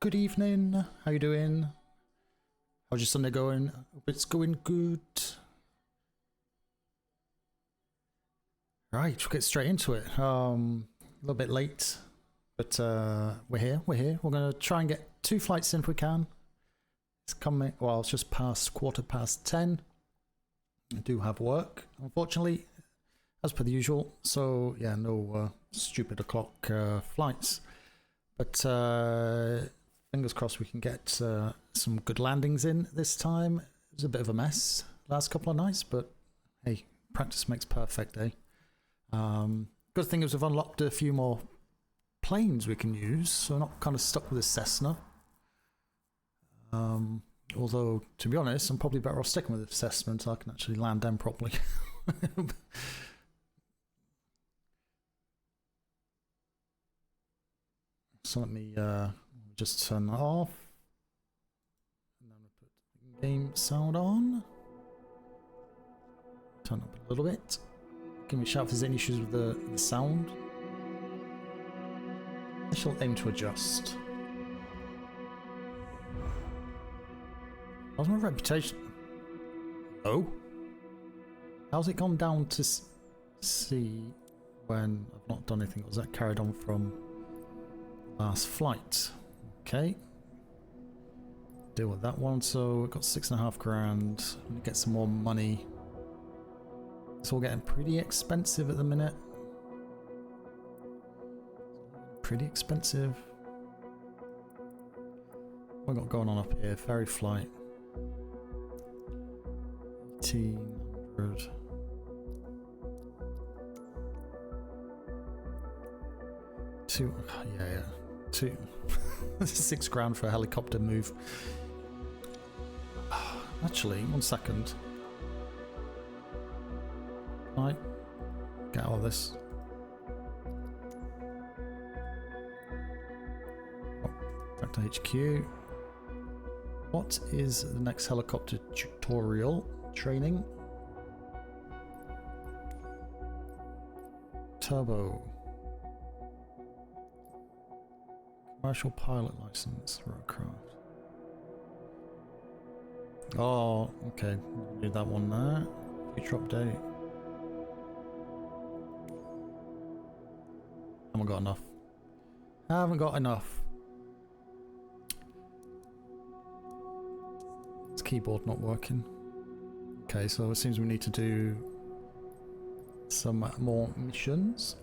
Good evening. How you doing? How's your Sunday going? Hope it's going good. Right, we'll get straight into it. A little bit late, but we're here. We're gonna try and get 2 flights in if we can. It's coming. Well, it's just past 10:15. I do have work, unfortunately, as per the usual. So yeah, no stupid o'clock flights. But fingers crossed we can get some good landings in this time. It was a bit of a mess last couple of nights, but hey, practice makes perfect, eh? Good thing is we've unlocked a few more planes we can use, so we're not kind of stuck with a Cessna. Although, to be honest, I'm probably better off sticking with a Cessna until I can actually land them properly. So let me just turn that off. And then we put the game sound on. Turn up a little bit. Give me a shout if there's any issues with the sound. I shall aim to adjust. How's my reputation? Oh? How's it gone down to C when I've not done anything? Or was that carried on from last flight? Okay. Deal with that one. So we've got 6.5 grand. I'm gonna get some more money. It's all getting pretty expensive at the minute. Pretty expensive. What we got going on up here? Ferry flight. 1800. Yeah. 6 grand for a helicopter move. Actually, 1 second. Right, get out of this. Oh, back to HQ. What is the next helicopter tutorial training? Turbo. Commercial pilot license for aircraft. Oh, okay. Do that one there. Future update. Haven't got enough. Haven't got enough. This keyboard not working. Okay, so it seems we need to do some more missions.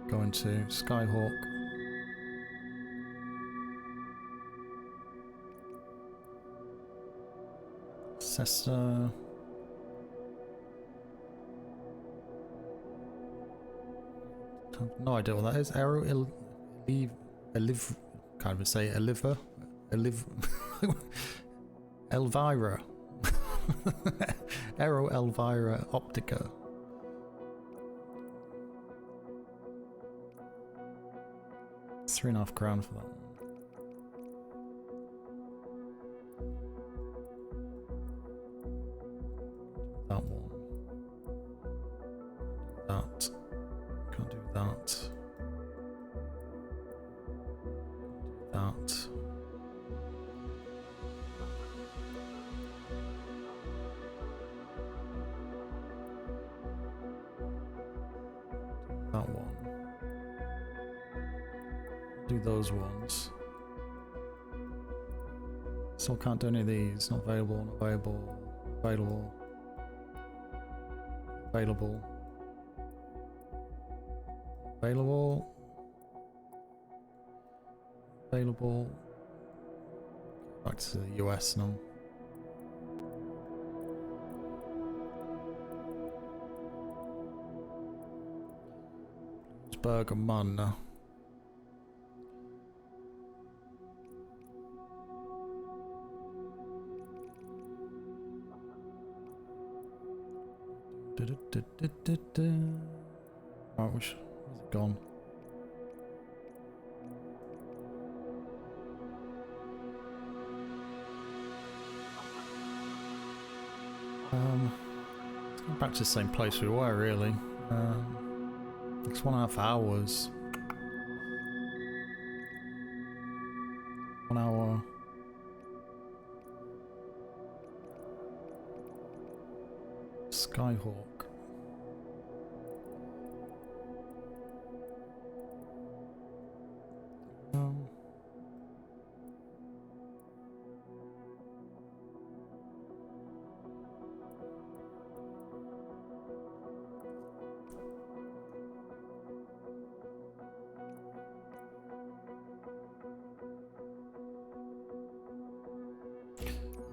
Going to Skyhawk. Cessna. No idea what that is. Aero can't even say Elvira. Aero Elvira Optica. £3.5 grand for that one. That one. That. Can't do that. That. That one. Do those ones. Still can't do any of these. Not available, not available, available, available, available, available. Back to the US now. Burger Mun. Right, where's it gone? Back to the same place we were, really. It's 1.5 hours. 1 hour. Skyhawk.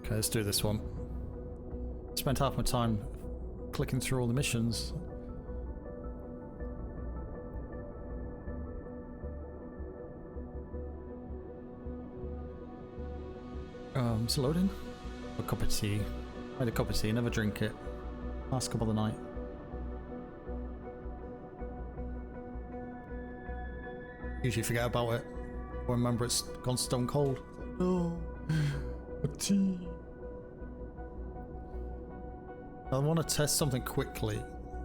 Okay, let's do this one. Spent half my time clicking through all the missions. It's loading. A cup of tea. I had a cup of tea, never drink it. Last cup of the night. Usually forget about it. Or remember it's gone stone cold. No, a tea. I want to test something quickly.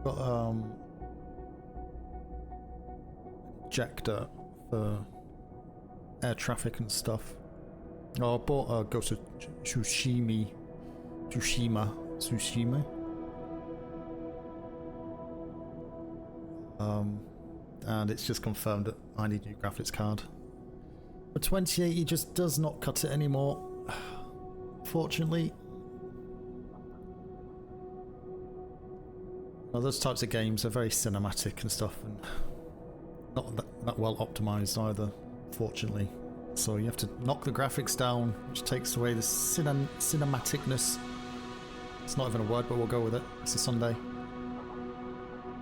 Got ejector for air traffic and stuff. Oh, I bought a Ghost of Tsushima. And it's just confirmed that I need a new graphics card. The 2080 just does not cut it anymore, fortunately. Now, those types of games are very cinematic and stuff, and not that well optimized either, fortunately. So you have to knock the graphics down, which takes away the cinematicness. It's not even a word, but we'll go with it. It's a Sunday.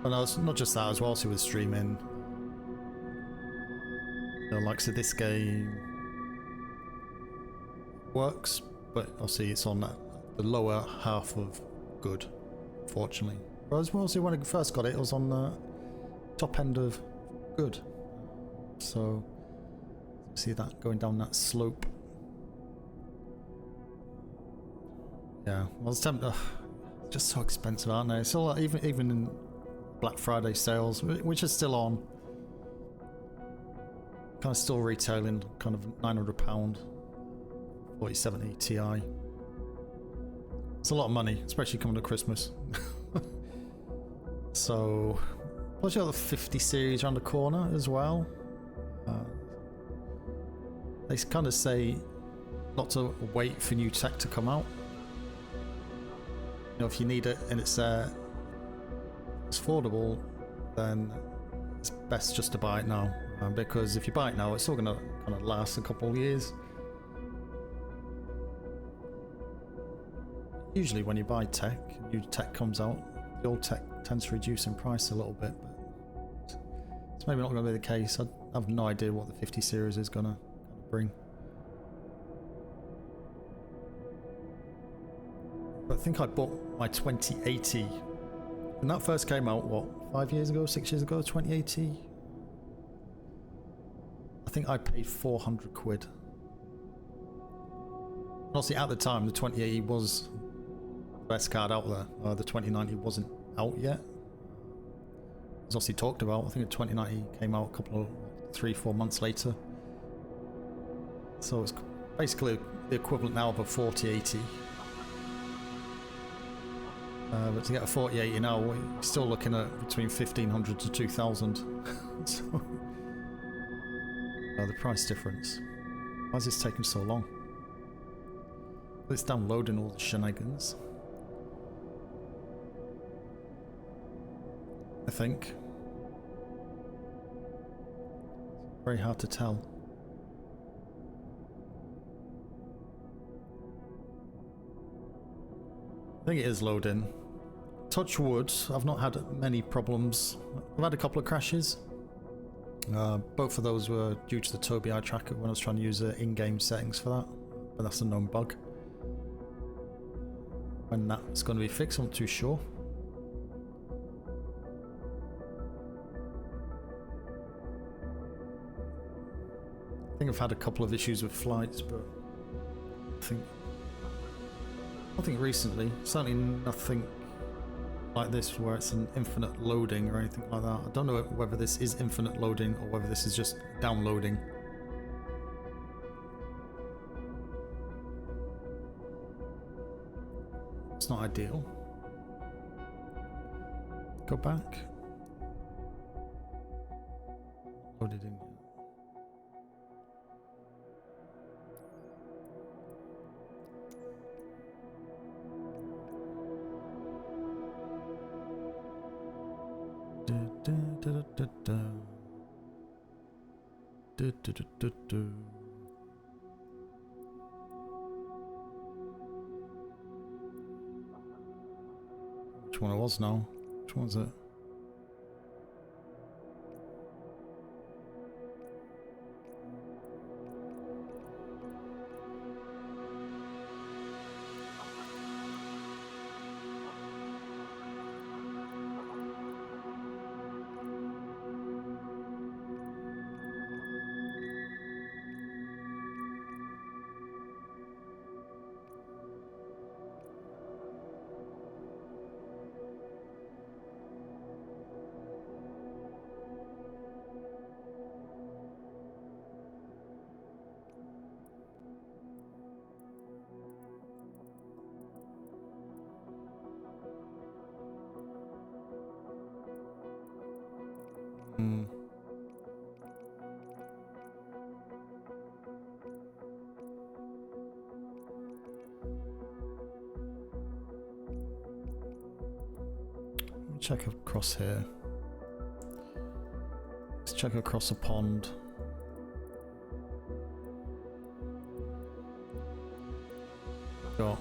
But no, it's not just that as well. So with streaming, you know, like so this game works, but obviously it's on the lower half of good, fortunately. Whereas when I first got it, it was on the top end of good. So see that going down that slope. Yeah, well, it's just so expensive, aren't they? It's all even in Black Friday sales, which is still on, kind of still retailing kind of £900 4070 Ti. It's a lot of money, especially coming to Christmas. So plus you got the 50 series around the corner as well. They kind of say not to wait for new tech to come out. You know, if you need it and it's affordable, then it's best just to buy it now. Because if you buy it now, it's still going to kind of last a couple of years. Usually when you buy tech, new tech comes out, the old tech tends to reduce in price a little bit, but it's maybe not going to be the case. I have no idea what the 50 series is going to bring. But I think I bought my 2080 when that first came out, what, 5 years ago, 6 years ago, 2080? I think I paid 400 quid. Honestly, at the time, the 2080 was the best card out there. The 2090 wasn't out yet. It was obviously talked about. I think the 2090 came out a couple of 3-4 months later. So it's basically the equivalent now of a 4080. But to get a 4080 now, we're still looking at between 1500 to 2000. So, the price difference. Why is this taking so long? It's downloading all the shenanigans. I think. Very hard to tell. I think it is loading. Touch wood, I've not had many problems. I've had a couple of crashes. Both of those were due to the Tobii eye tracker when I was trying to use the in-game settings for that. But that's a known bug. When that's going to be fixed, I'm not too sure. I think I've had a couple of issues with flights, but nothing recently. Certainly nothing like this where it's an infinite loading or anything like that. I don't know whether this is infinite loading or whether this is just downloading. It's not ideal. Go back. Loaded in. Which one it was now? Which one was it? Check across here. Let's check across a pond. Got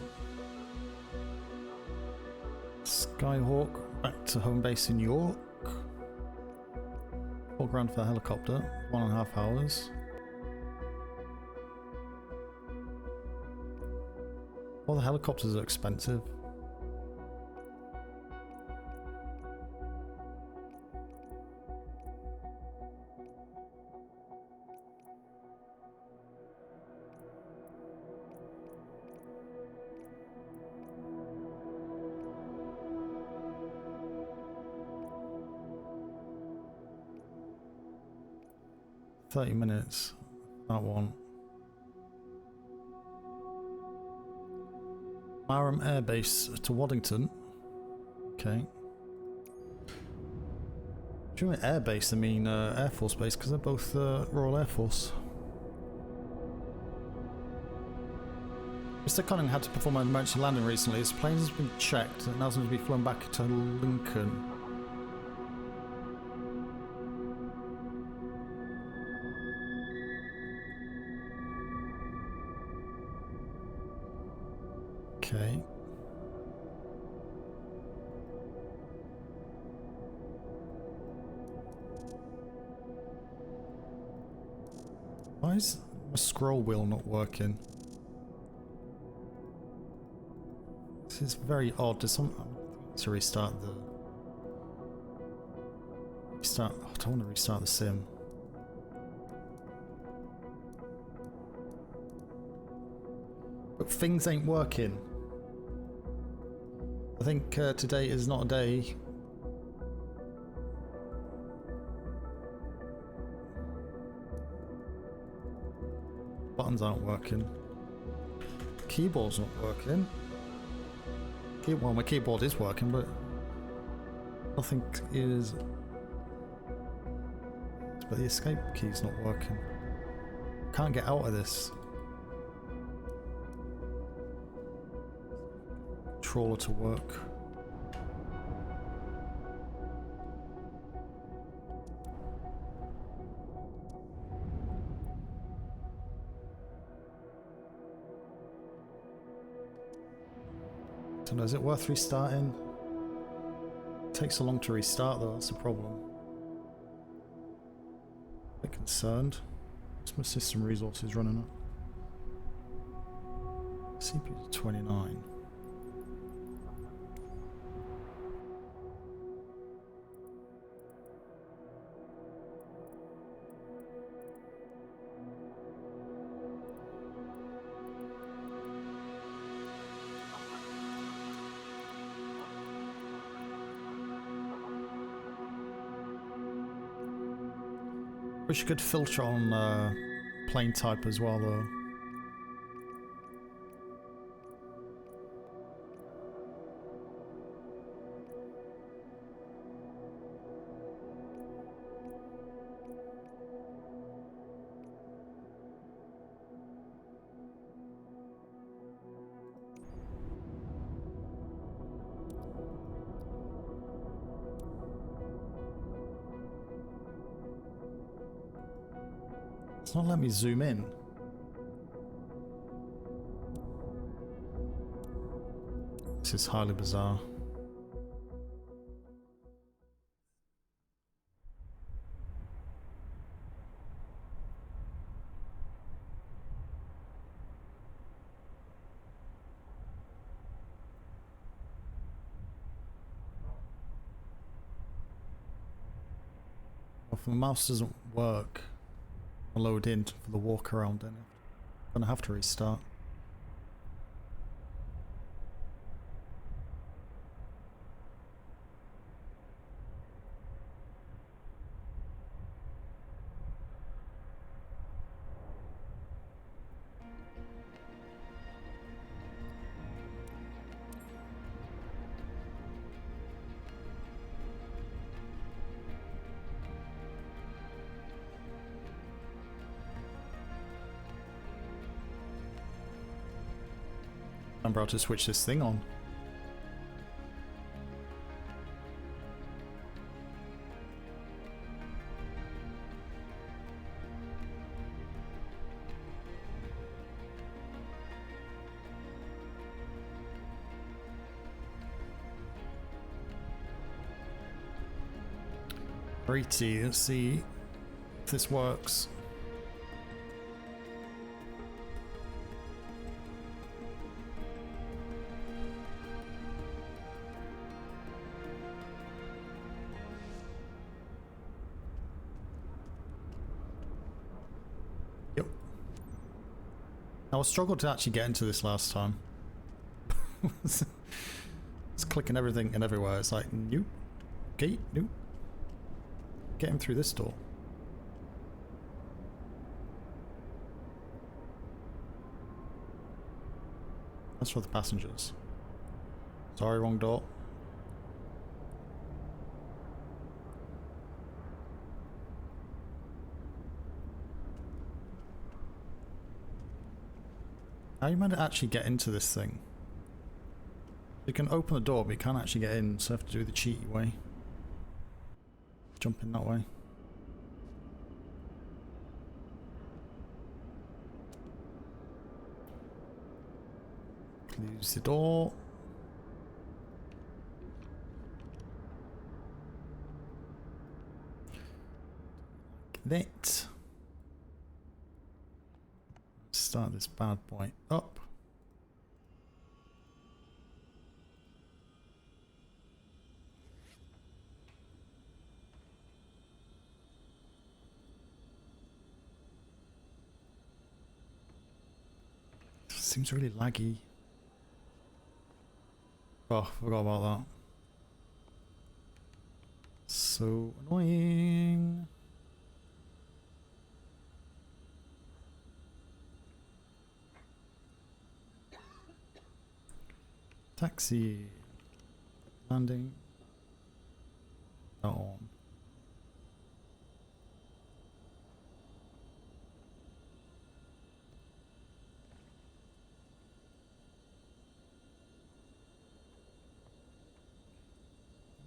Skyhawk back to home base in York. $4,000 for a helicopter, 1.5 hours. All the helicopters are expensive. $30 minutes, that one. Marham Air Base to Waddington. Okay. Do you mean Air Base? I mean Air Force Base, because they're both Royal Air Force. Mr. Cunning had to perform an emergency landing recently. His plane has been checked and now going to be flown back to Lincoln. Okay. Why is my scroll wheel not working? This is very odd. Does some to restart the restart? Oh, I don't want to restart the sim. But things ain't working. I think today is not a day. Buttons aren't working. Keyboard's not working. Well, my keyboard is working, but nothing is. But the escape key's not working. Can't get out of this. Controller to work. Don't know, is it worth restarting? It takes so long to restart though, that's the problem. A bit concerned. What's my system resources running up? CPU 29. Wish you could filter on plane type as well, though. It's not letting me zoom in. This is highly bizarre. Well, if the mouse doesn't work, load in for the walk around, then I'm gonna have to restart. Remember how to switch this thing on. Pretty, let's see if this works. I struggled to actually get into this last time. It's clicking everything and everywhere. It's like, nope. Gate, nope. Get him through this door. That's for the passengers. Sorry, wrong door. How are you meant to actually get into this thing? You can open the door, but you can't actually get in, so you have to do the cheaty way. Jump in that way. Close the door. Like that. Start this bad boy up. Seems really laggy. Oh, forgot about that. So annoying. Taxi. Landing. Not on.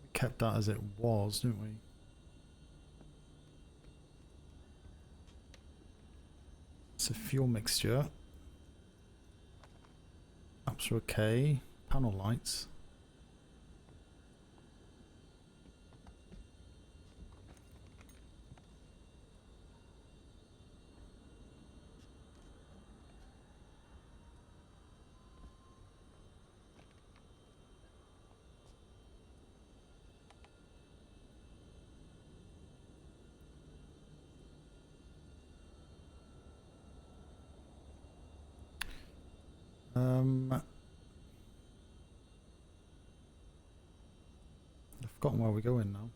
We kept that as it was, didn't we? It's a fuel mixture. Apps are okay. Panel lights. I've forgotten where we're going now.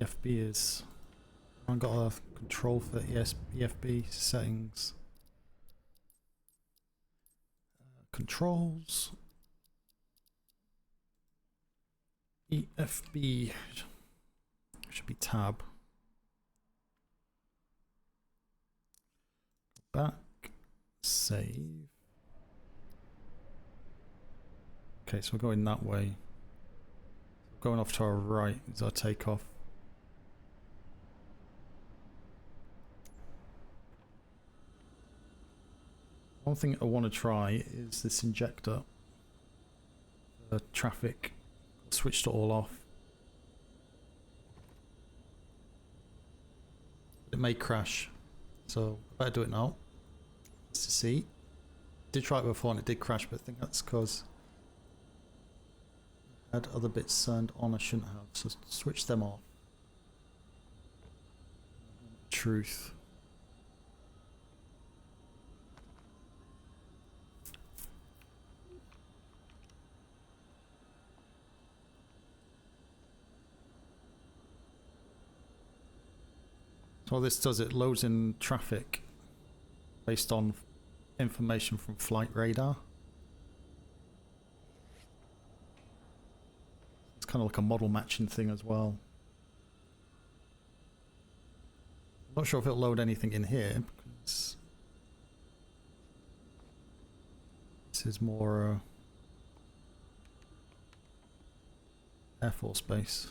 FB is I've got a control for EFB settings. Controls. EFB should be tab. Back. Save. Okay, so we're going that way. Going off to our right is our takeoff. One thing I want to try is this injector. The traffic. Switched it all off. It may crash, so I better do it now. Just to see. Did try it before and it did crash, but I think that's because I had other bits turned on I shouldn't have, so switch them off. Truth. So what this does, it loads in traffic based on information from flight radar. It's kind of like a model matching thing as well. I'm not sure if it'll load anything in here because this is more Air Force Base.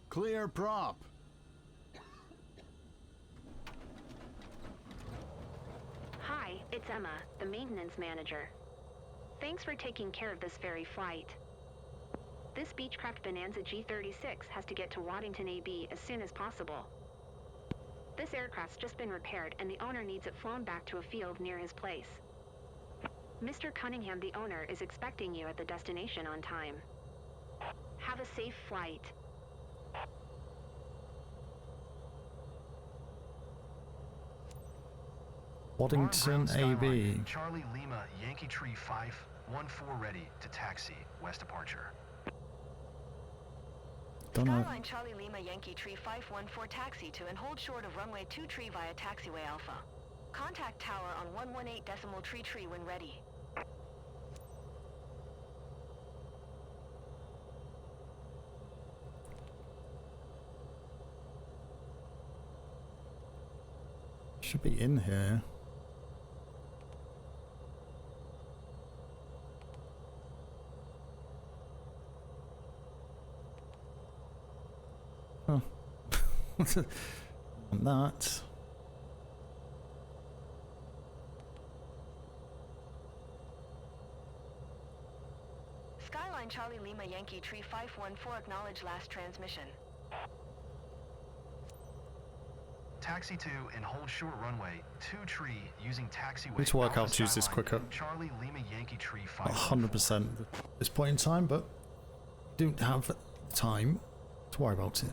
Clear prop. Hi, it's Emma, the maintenance manager. Thanks for taking care of this ferry flight. This Beechcraft Bonanza G36 has to get to Waddington AB as soon as possible. This aircraft's just been repaired and the owner needs it flown back to a field near his place. Mr. Cunningham, the owner, is expecting you at the destination on time. Have a safe flight. Waddington AB. Charlie Lima, Yankee Tree 514 ready to taxi, west departure. Skyline Charlie Lima, Yankee Tree 514 taxi to and hold short of runway 2 tree via taxiway Alpha. Contact tower on 118 decimal tree when ready. Should be in here. Huh. On that. Skyline Charlie Lima, Yankee Tree 514 acknowledge last transmission. Taxi to and hold short runway 2 tree using taxiway. Need to work out to use this quicker. Charlie Lima, Yankee Tree Not 514. 100% at this point in time, but don't have time to worry about it.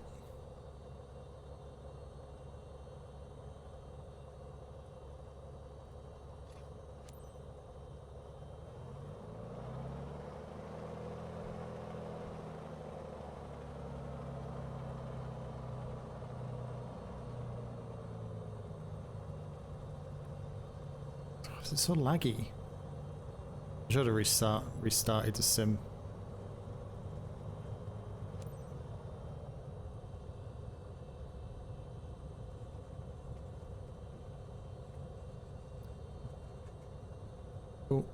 It's so laggy. I should have restarted the sim. Oh.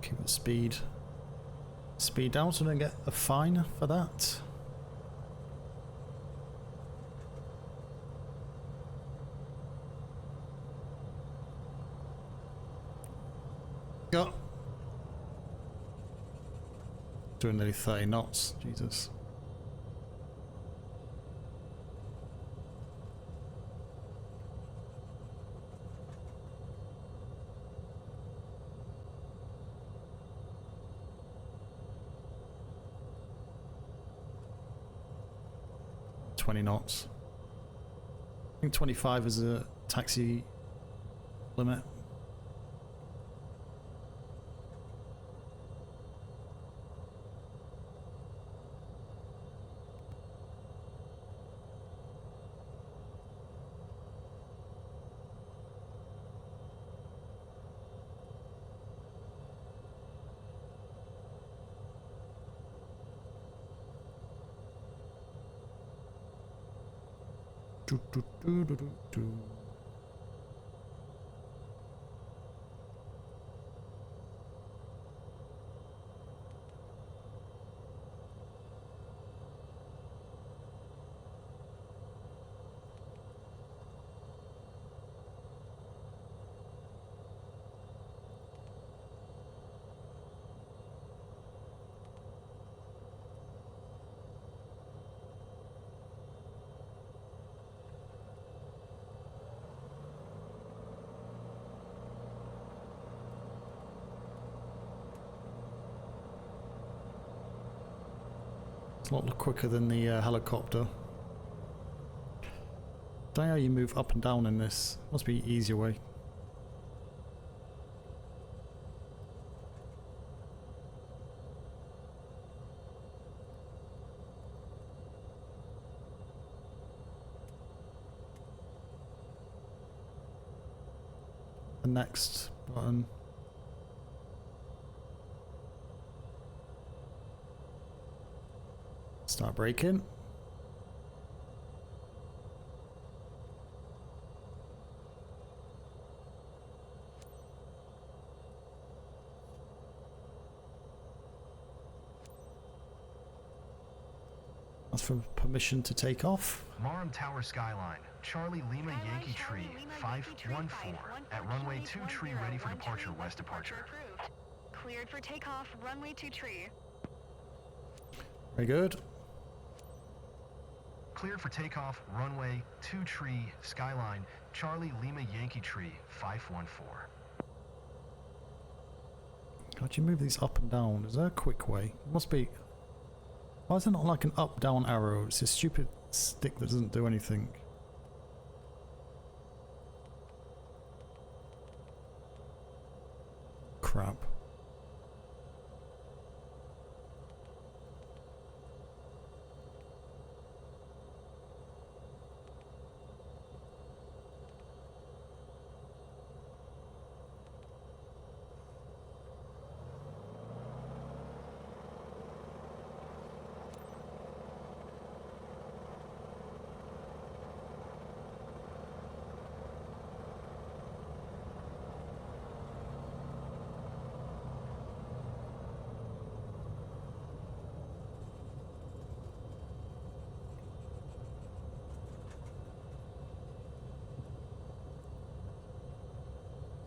Keep the speed down so I don't get a fine for that. Go. Doing nearly 30 knots, Jesus. 20 knots. I think 25 is a taxi limit. Do, do, do, do, do, do. It's a lot quicker than the helicopter. Don't know how you move up and down in this. Must be an easier way. The next button. Start braking. Ask for permission to take off. Marham Tower Skyline, Charlie Lima Yankee Tree, 514, at runway 2 tree ready for departure, west departure. Cleared for takeoff, runway 2 tree. Very good. Cleared for takeoff, runway 2 tree, Skyline, Charlie Lima Yankee Tree, 514. How'd you move these up and down? Is there a quick way? Must be. Why is it not like an up-down arrow? It's a stupid stick that doesn't do anything. Crap.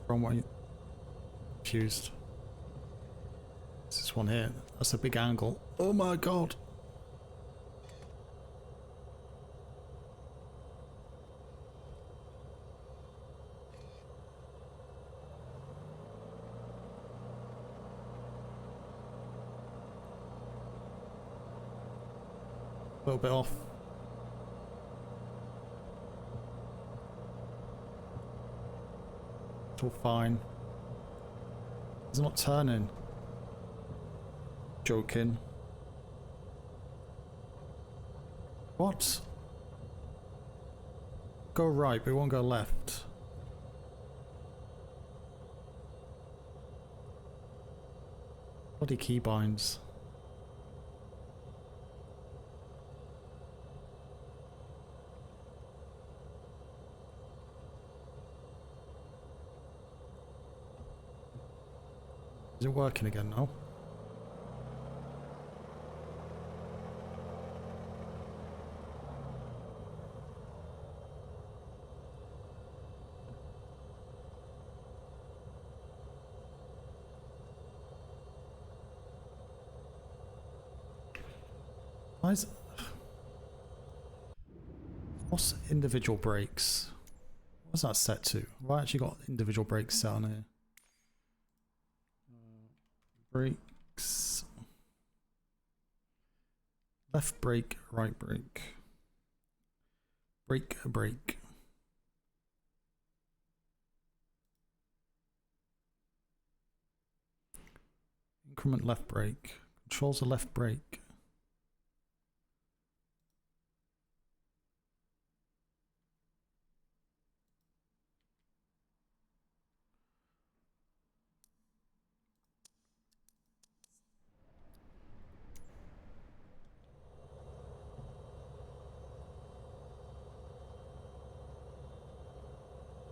Wrong way. Confused. It's this one here. That's a big angle. Oh my god. A little bit off. It's all fine. It's not turning. Joking. What? Go right, but it won't go left. Bloody keybinds. Is it working again now? Why is... What's individual brakes? What's that set to? Well, I actually got individual brakes set on here. Brakes. Left brake, right brake. Brake, brake. Increment left brake. Controls the left brake.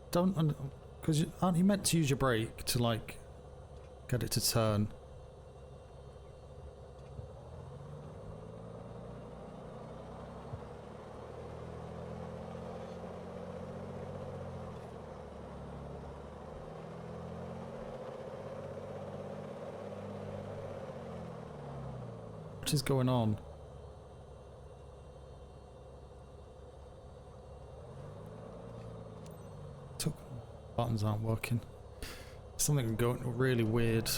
Don't, because aren't you meant to use your brake to like get it to turn? What is going on? Buttons aren't working. Something going really weird.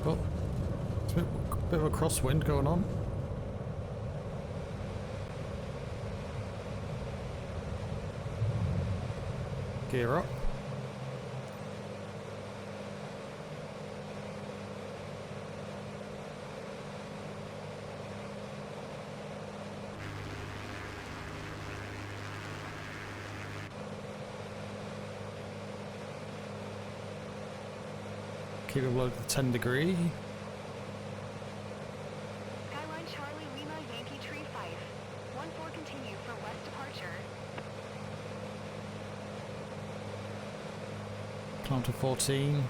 Oh, it's a bit of a crosswind going on. Gear up. Keep it below the 10 degree. Skyline Charlie Lima Yankee Tree 5. 14 continue for west departure. Climb to 14.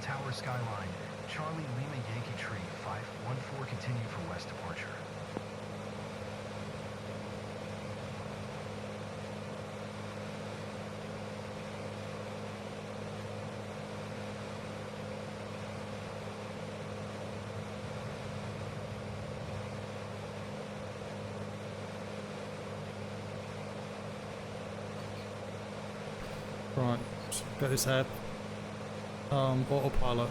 Tower Skyline, Charlie Lima Yankee Tree 514 continue for west departure. Right, got this app. Autopilot.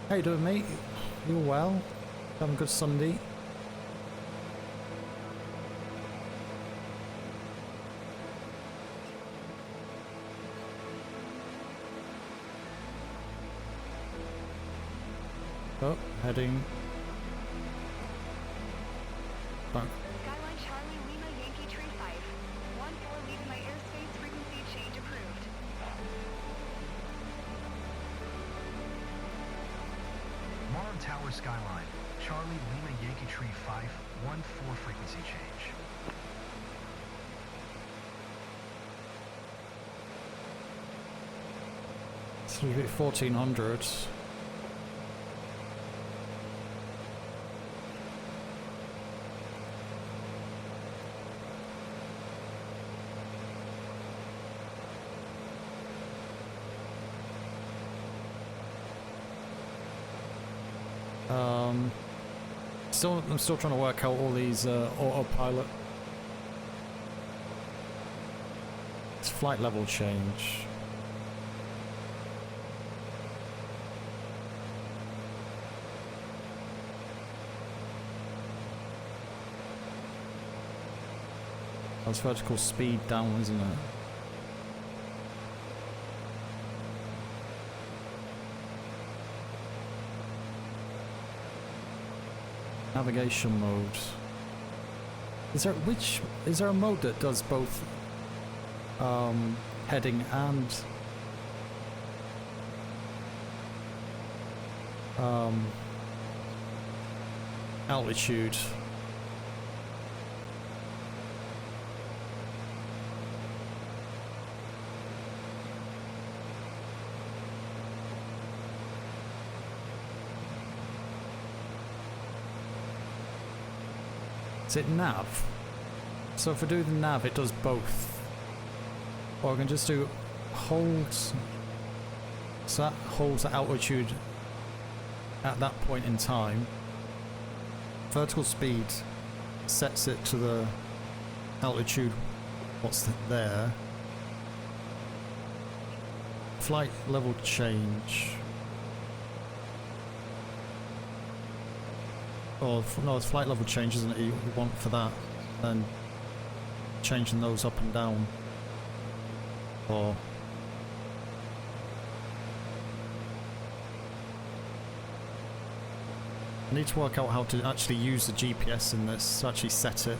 How you doing, mate? You all well? Having a good Sunday? Oh, heading back. Skyline Charlie Lima Yankee Tree 5. 14 leaving my airspace, frequency change approved. Marham Tower Skyline, Charlie Lima Yankee Tree 514 frequency change. It's a bit 1400. I'm still trying to work out all these autopilot. It's flight level change. That's vertical speed down, isn't it? Navigation mode. Is there a mode that does both heading and altitude? Is it nav? So if I do the nav, it does both. Or I can just do holds. So that holds the altitude at that point in time. Vertical speed sets it to the altitude what's there. Flight level change. Oh no, it's flight level change, isn't it? You want for that, and changing those up and down. Or I need to work out how to actually use the GPS in this, to actually set it.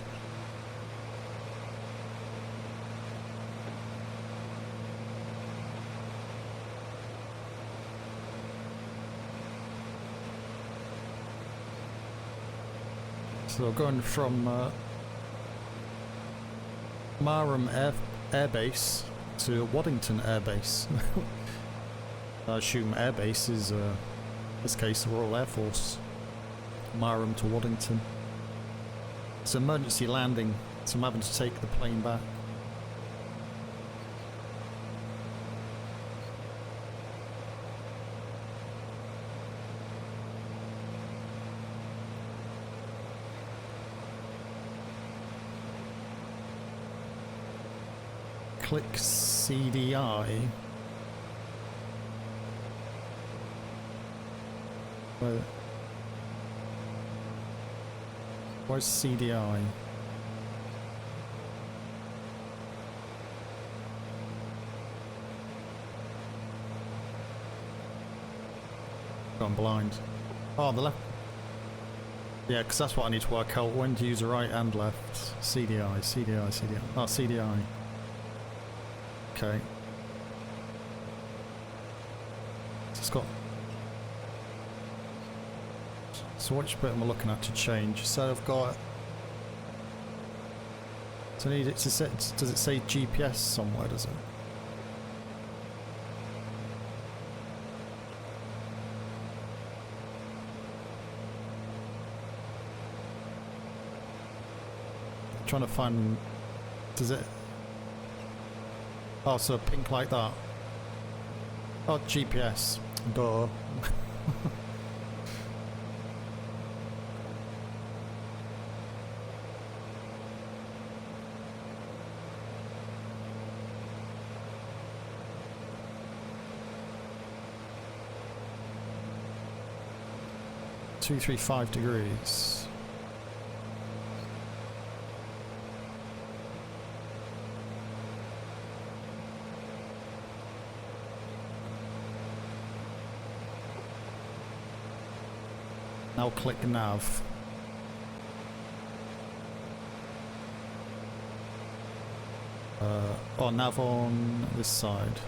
So going from Marham Air Base to Waddington Air Base. I assume Air Base is, in this case, the Royal Air Force. Marham to Waddington. It's an emergency landing, so I'm having to take the plane back. Click CDI. Where's CDI? Gone blind. Oh, the left. Yeah, because that's what I need to work out. When to use the right and left. CDI, CDI, CDI. Oh, CDI. Okay. It's got. So which bit am I looking at to change? So I've got. So I need it to set. Does it say GPS somewhere? Does it? I'm trying to find. Does it? Oh, so pink like that. Oh, GPS. Duh. Two, 3, 5 degrees. Now click nav. Or nav on this side.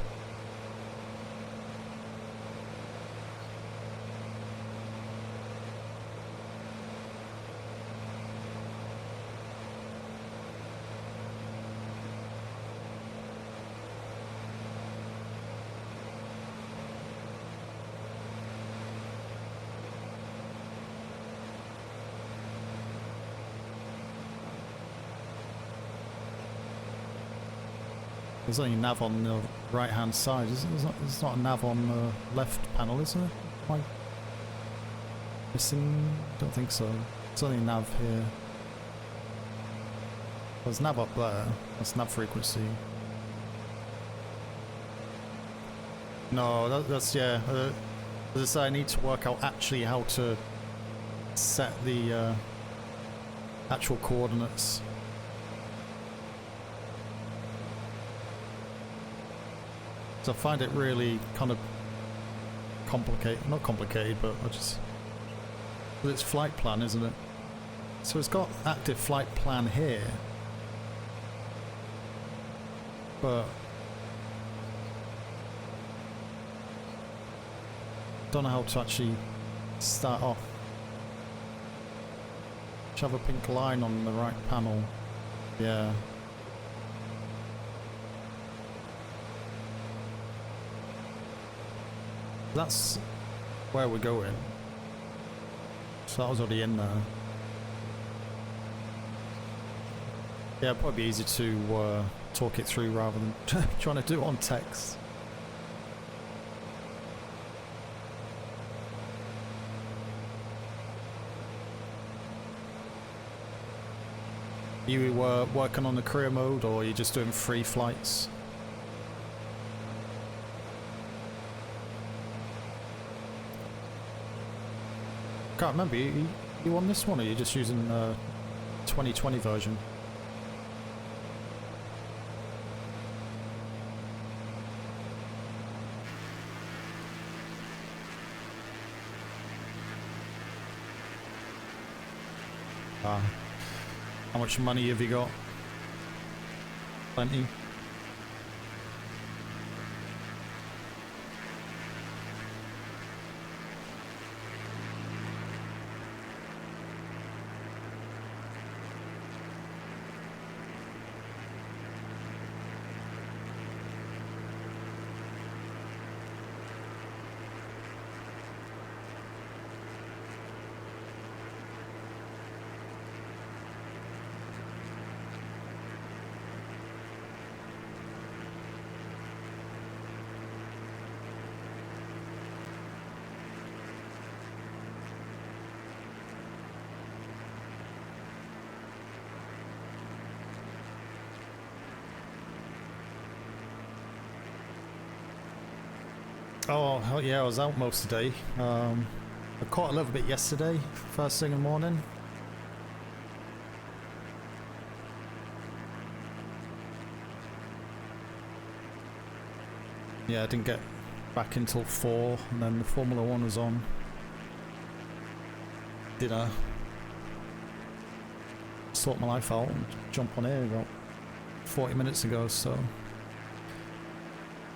There's only nav on the right hand side, isn't there? There's not a nav on the left panel, is there? Am I missing? Don't think so. There's only nav here. There's nav up there. That's nav frequency. No, that's yeah. As I say, I need to work out actually how to set the actual coordinates. So I find it really kind of complicated, not complicated, but I just, well, it's flight plan, isn't it? So it's got active flight plan here, but don't know how to actually start off. Should have a pink line on the right panel. Yeah. That's where we're going. So that was already in there. Yeah, it'd probably be easier to talk it through rather than trying to do it on text. You were working on the career mode, or are you just doing free flights? Can't remember, you on this one, or are you just using 2020 version? How much money have you got? Plenty. Oh, hell yeah, I was out most of the day. I caught a little bit yesterday, first thing in the morning. Yeah, I didn't get back until 4, and then the Formula 1 was on. Did I sort my life out and jump on here about 40 minutes ago, so...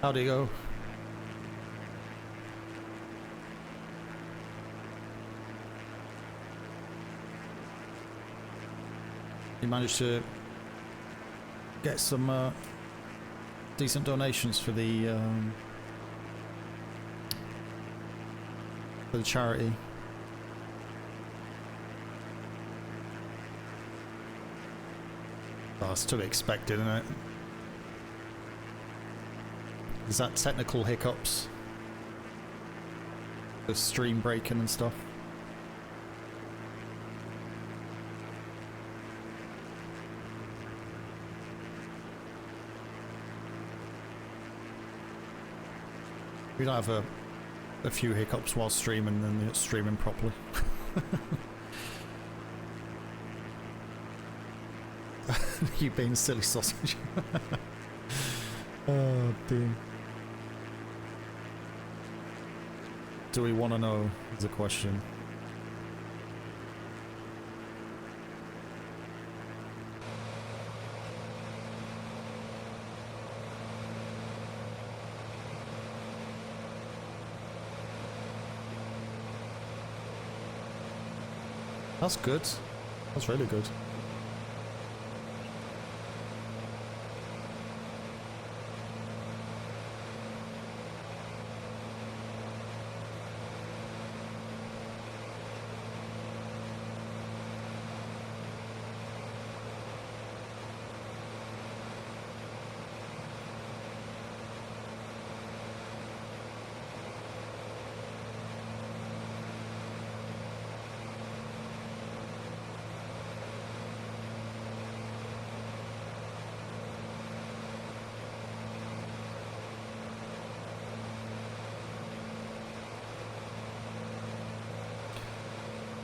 How'd it go? You managed to get some decent donations for the charity. Oh, it's to be expected, isn't it? Is that technical hiccups? The stream breaking and stuff? We don't have a few hiccups while streaming, and it's streaming properly. You being silly sausage. Oh dear. Do we want to know is the question. That's good. That's really good.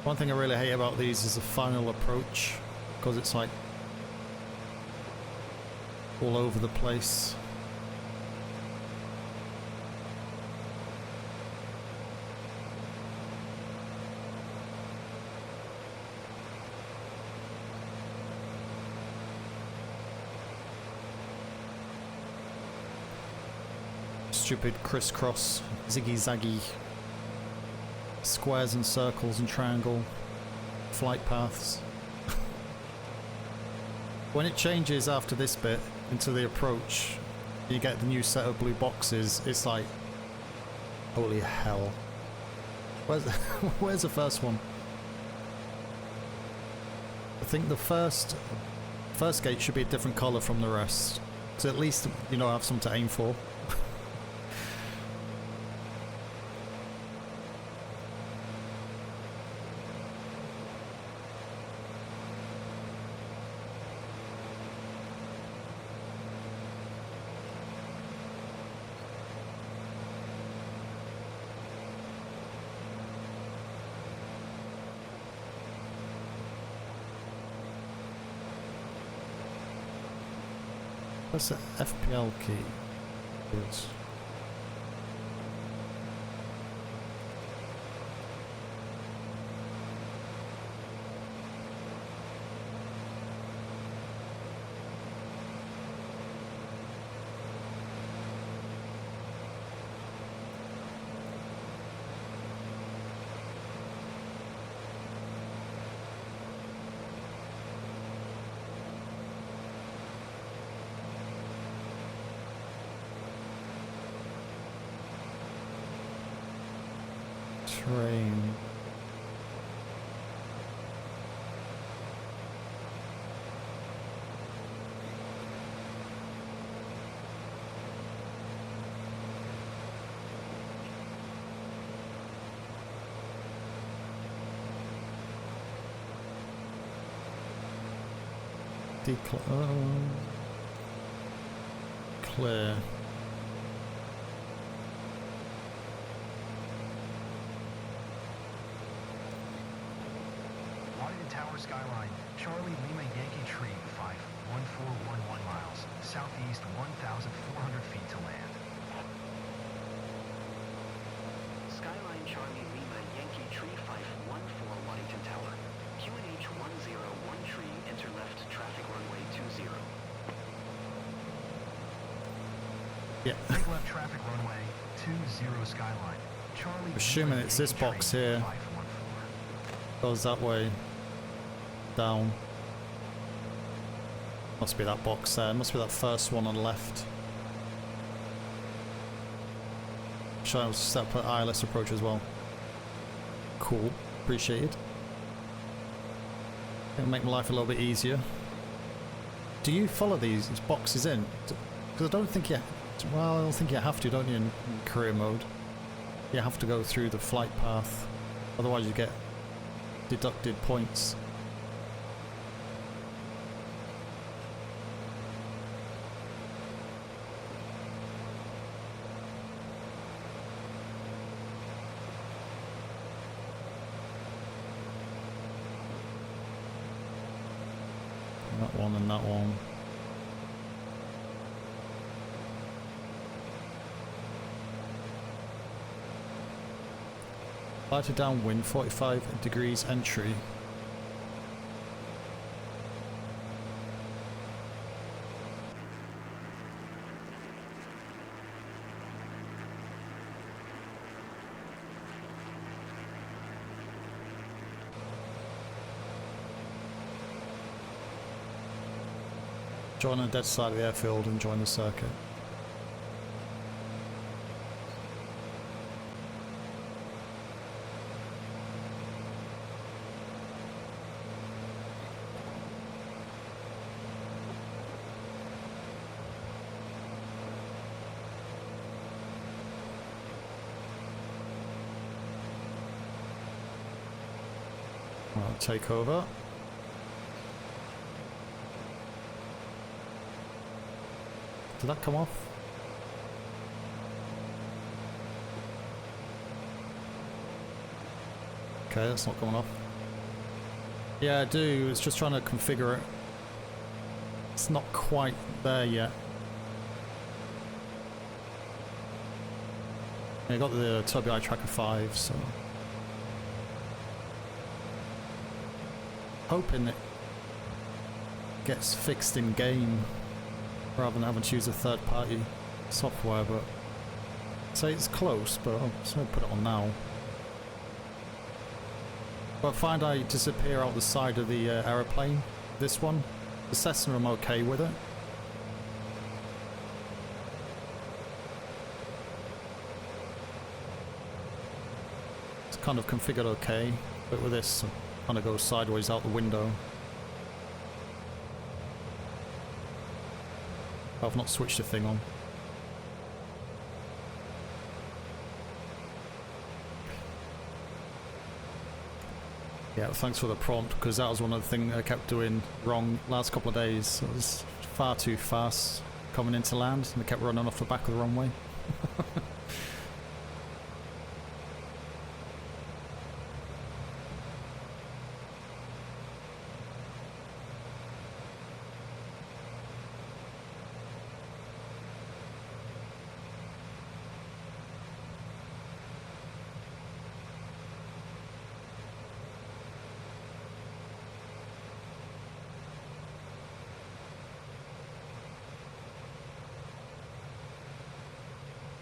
One thing I really hate about these is the final approach, because it's like all over the place. stupid crisscross, ziggy-zaggy squares and circles and triangle flight paths. When it changes after this bit into the approach, you get the new set of blue boxes, it's like, holy hell. Where's the first one? I think the first gate should be a different colour from the rest. So at least, you know, I have something to aim for. What's the FPL key? Good. Terrain. Clear. Tower skyline, Charlie Lima Yankee Tree, 51411 miles, southeast 1,400 feet to land. Skyline Charlie Lima Yankee Tree, 514 Waddington Tower, QNH 101 tree, enter left traffic runway 20. Yeah. Take left traffic runway 20 skyline, Charlie. Assuming it's this box here. Goes that way. Down. Must be that box there. Must be that first one on the left. Should I set up an ILS approach as well? Cool. Appreciated. It'll make my life a little bit easier. Do you follow these boxes in? Because I don't think you... Well, I don't think you have to, don't you, in career mode? You have to go through the flight path. Otherwise you get deducted points. That one and that one. Fly to downwind, 45 degrees entry. Join on the dead side of the airfield and join the circuit. I'll take over. Did that come off? Okay, that's not coming off. Yeah, I do. It's just trying to configure it. It's not quite there yet. I got the Turbo Eye Tracker 5, so... hoping it gets fixed in game rather than having to use a third-party software, but So it's close, but I'm just going to put it on now. But I find I disappear out the side of the aeroplane. This one, the Cessna, I'm okay with it. It's kind of configured okay, but with this, it kind of goes sideways out the window. I've not switched the thing on. Yeah, thanks for the prompt, because that was one of the things I kept doing wrong last couple of days. It was far too fast coming into land, and I kept running off the back of the runway.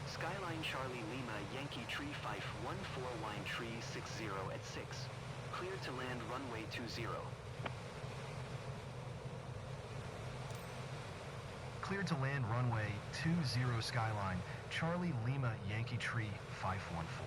Skyline Charlie Lima Yankee Tree Fife 14 Wine Tree 60 at 6. Cleared to land runway 20. Cleared to land runway 20 Skyline, Charlie Lima Yankee Tree 514.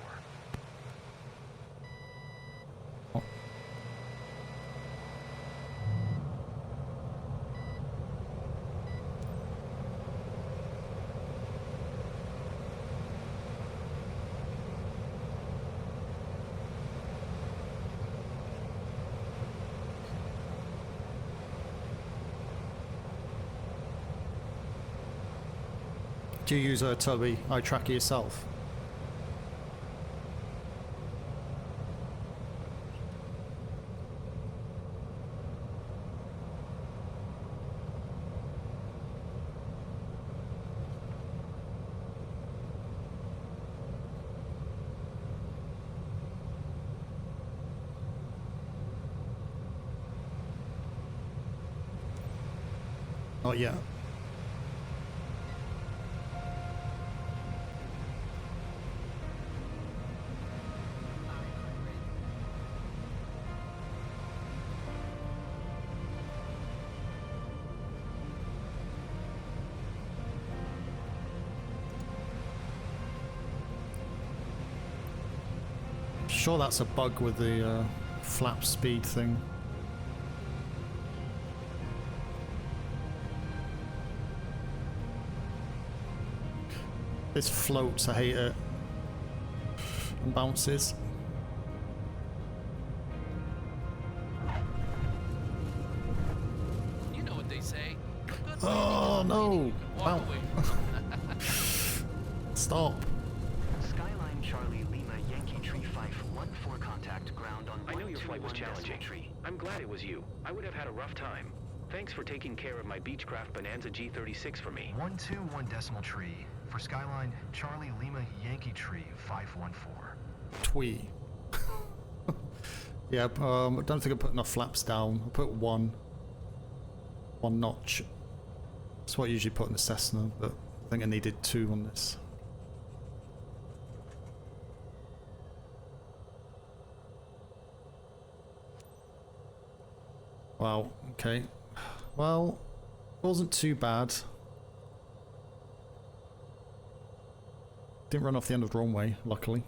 Do you use a Toby eye tracker yourself? Not yet. Sure, that's a bug with the flap speed thing. This floats, I hate it. And bounces. You know what they say. Oh no! Walk away from Stop. Skyline Charlie Lima Yankee Tree Fife 14 contact ground on 121 I know your flight was challenging. Tree. I'm glad it was you. I would have had a rough time. Thanks for taking care of my Beechcraft Bonanza G36 for me. 121 decimal tree for Skyline Charlie Lima Yankee Tree 514. Twee. Yeah, I don't think I put enough flaps down. I put one notch. That's what I usually put in the Cessna, but I think I needed 2 on this. Wow, okay. Well, it wasn't too bad. Didn't run off the end of the runway, luckily.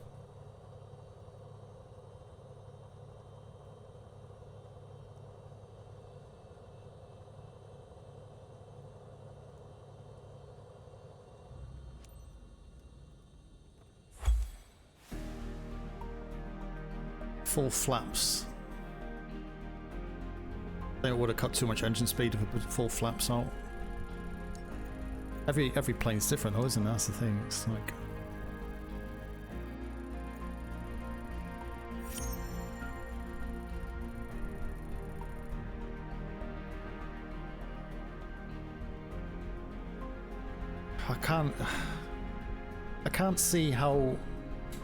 Full flaps. I think it would have cut too much engine speed if I put full flaps out. Every plane's different though, isn't it? That's the thing. It's like... I can't see how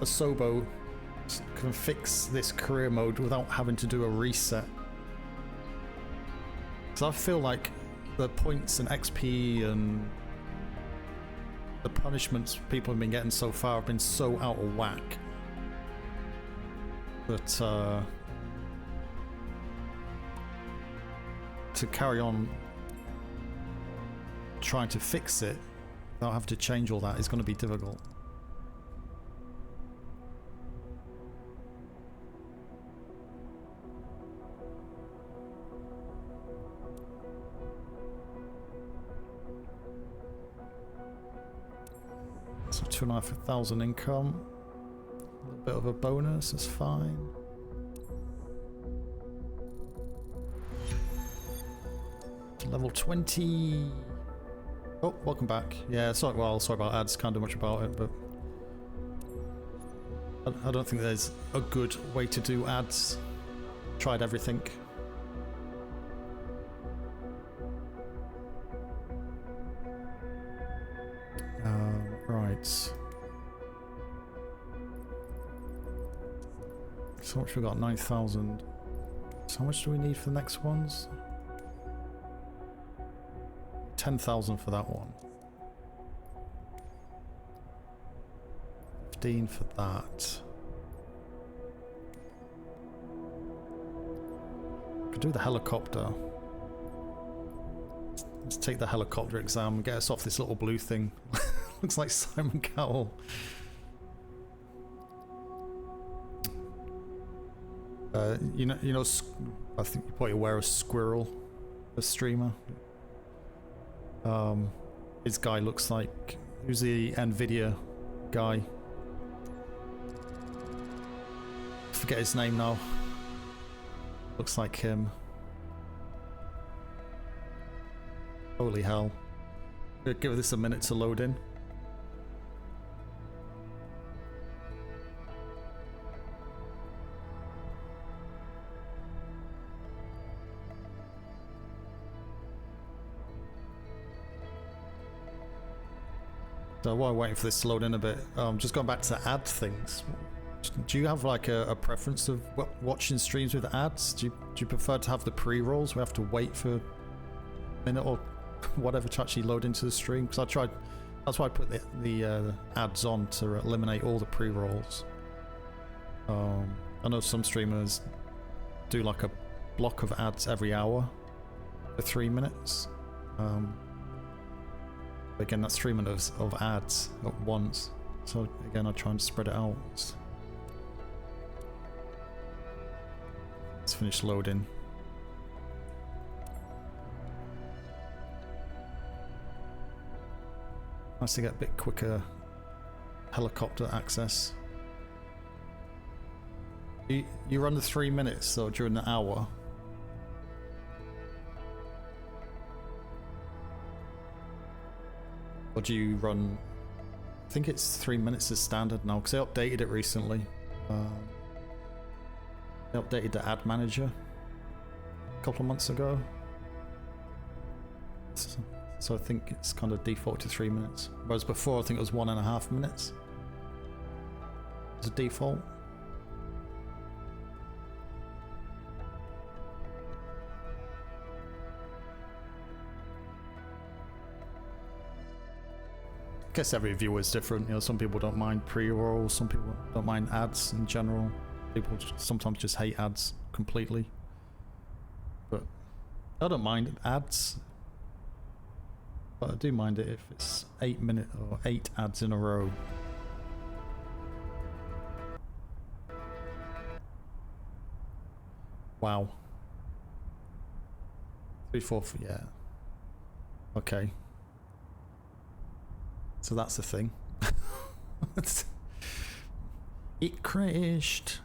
a Sobo can fix this career mode without having to do a reset. Because I feel like the points and XP and the punishments people have been getting so far have been so out of whack that to carry on trying to fix it without having to change all that is going to be difficult. So 2,500 income, a little bit of a bonus is fine. Level 20. Oh, welcome back. Yeah, sorry. Well, sorry about ads. Can't do much about it, but I don't think there's a good way to do ads. Tried everything. Right. So much we got? 9,000. So how much do we need for the next ones? 10,000 for that one. 15 for that. Could do the helicopter. Let's take the helicopter exam and get us off this little blue thing. Looks like Simon Cowell. You know, I think you're probably aware of Squirrel, the streamer. His guy looks like, who's the Nvidia guy? Forget his name now. Looks like him. Holy hell. Give this a minute to load in. So while I'm waiting for this to load in a bit, just going back to the ad things. Do you have like a preference of watching streams with ads? Do you prefer to have the pre-rolls? We have to wait for a minute or whatever to actually load into the stream? Because I tried, that's why I put the ads on, to eliminate all the pre-rolls. I know some streamers do like a block of ads every hour for 3 minutes. Again, that's 3 minutes of ads at once. So again, I try and spread it out. Let's finish loading. Nice to get a bit quicker helicopter access. You run the 3 minutes though during the hour. Or do you run, I think it's 3 minutes is standard now, because they updated it recently. They updated the ad manager a couple of months ago. So I think it's kind of default to 3 minutes. Whereas before I think it was 1.5 minutes as a default. I guess every viewer is different. You know, some people don't mind pre-rolls, some people don't mind ads in general. People sometimes just hate ads completely. But I don't mind ads. But I do mind it if it's 8 minute or 8 ads in a row. Wow. 3, 4, yeah. Okay. So that's the thing. It crashed.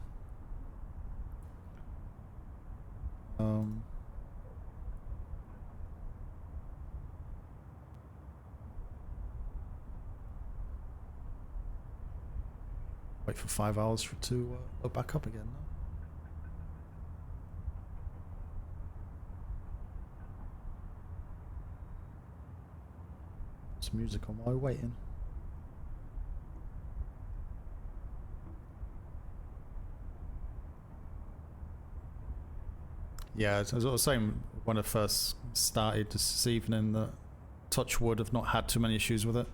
Wait for 5 hours for it to go back up again. No? Some music on while waiting. Yeah, as I was saying when I first started this evening, that touch wood, have not had too many issues with it.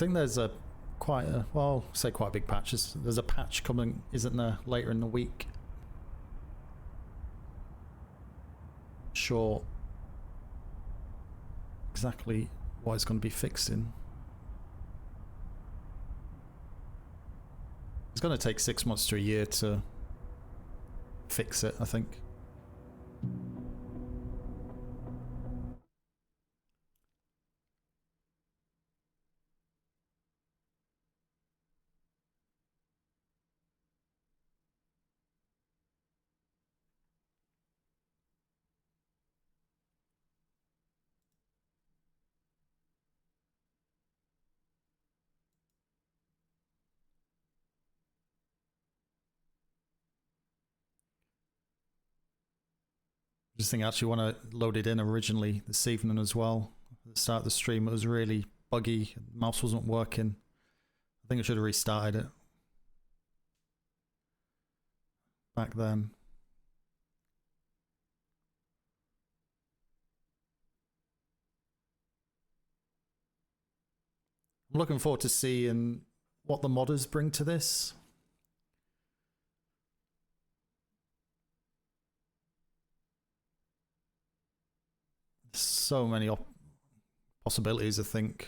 think there's a quite a, well, say quite a big patch. There's a patch coming, isn't there, later in the week? Sure exactly what it's going to be fixed in. It's going to take 6 months to a year to fix it, I think. Just think I actually want to load it in originally this evening as well. At the start of the stream, it was really buggy. The mouse wasn't working. I think I should have restarted it back then. I'm looking forward to seeing what the modders bring to this. So many possibilities, I think.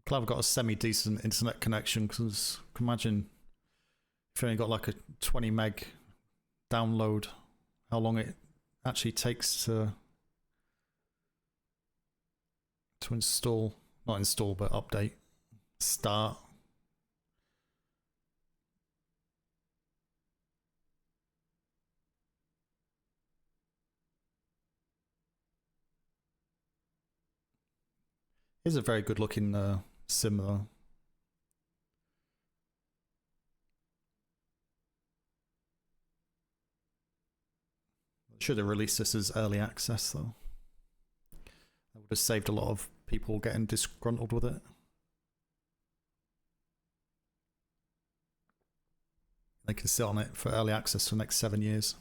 Glad I've got a semi-decent internet connection, because I can imagine if you only got like a 20 meg download, how long it actually takes to install, not install, but update, start. It's a very good looking sim though. Should have released this as early access though. That would have saved a lot of people getting disgruntled with it. They can sit on it for early access for the next 7 years.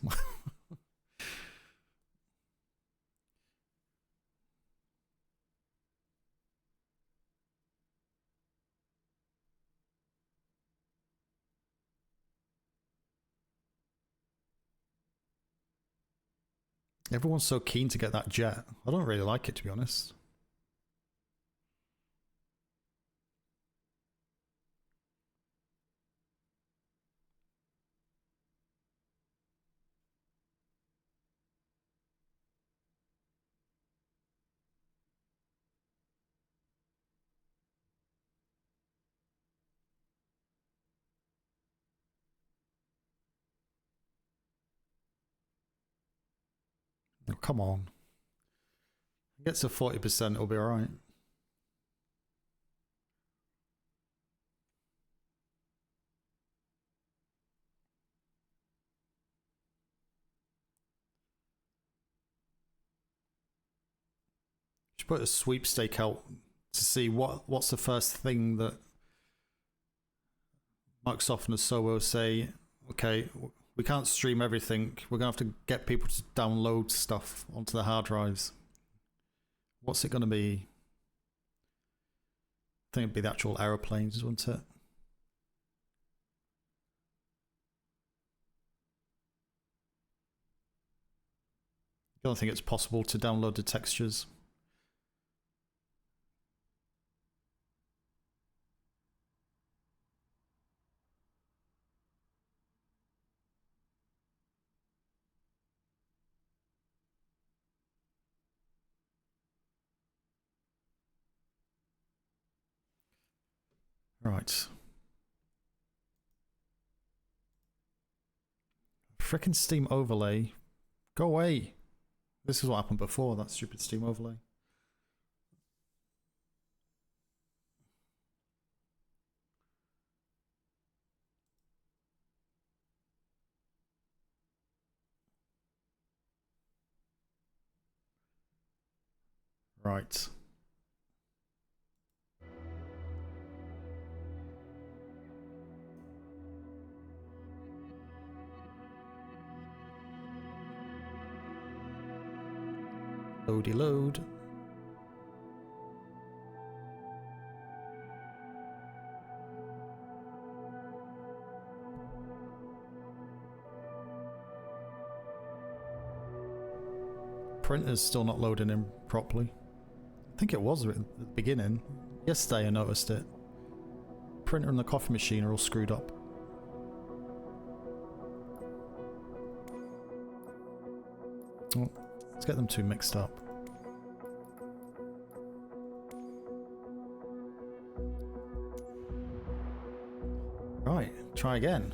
Everyone's so keen to get that jet. I don't really like it, to be honest. Oh, come on. It gets to 40%, it'll be alright. Should put a sweepstake out to see what's the first thing that Microsoft and Asobo will say, okay, we can't stream everything, we're going to have to get people to download stuff onto the hard drives. What's it going to be? I think it'd be the actual aeroplanes, wouldn't it? I don't think it's possible to download the textures. Right. Frickin' Steam overlay. Go away. This is what happened before, that stupid Steam overlay. Right. Loady load. Printer's still not loading in properly. I think it was at the beginning. Yesterday I noticed it. Printer and the coffee machine are all screwed up. Oh, let's get them two mixed up. Right, try again.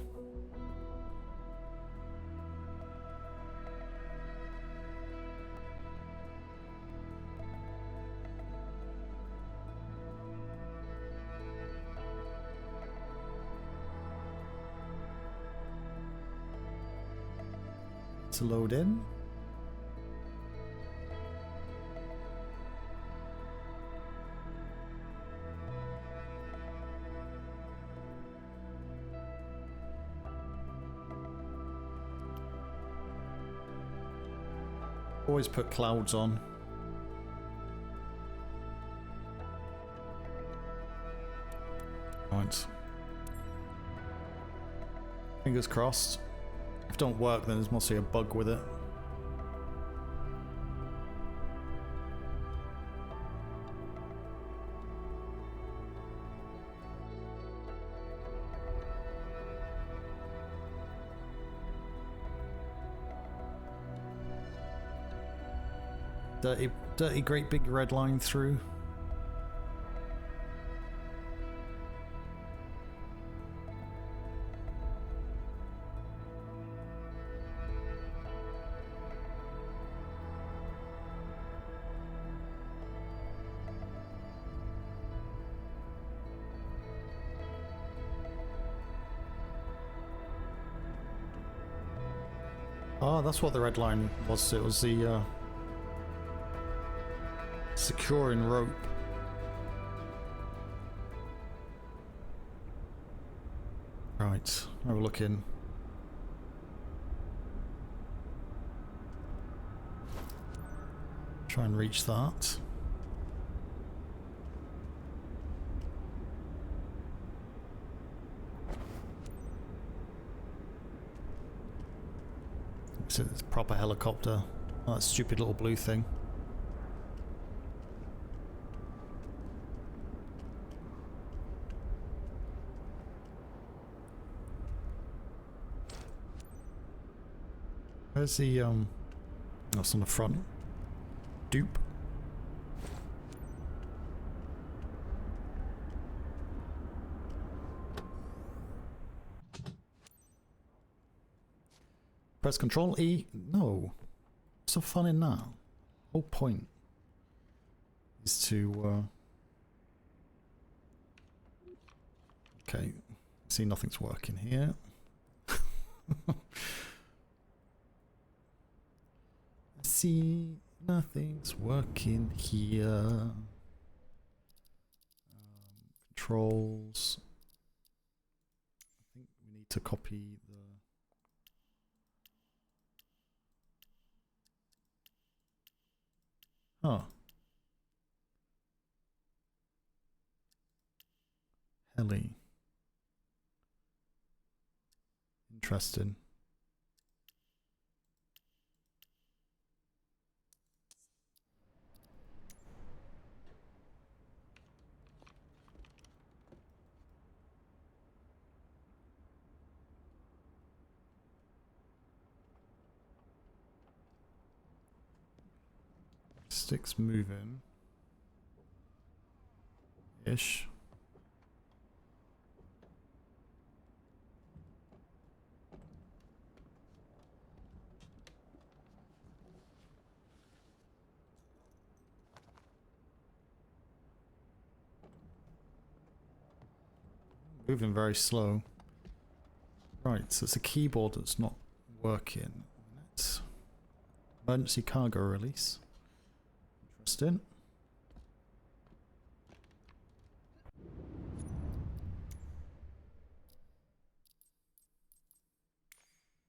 To load in. Always put clouds on. Right. Fingers crossed. If it don't work, then there's mostly a bug with it. Dirty great big red line through. Oh, that's what the red line was. It was the securing rope. Right, now we're looking. Try and reach that. It's a proper helicopter. Oh, that stupid little blue thing. Where's the that's on the front. Dupe. Press Control E. No. What's the fun in that? Whole point is to okay. See, nothing's working here. See, nothing's working here. Controls. I think we need to copy the. Oh. Heli. Interesting. Stick's moving. Ish. moving very slow. Right, so it's a keyboard that's not working. It's emergency cargo release. Interesting.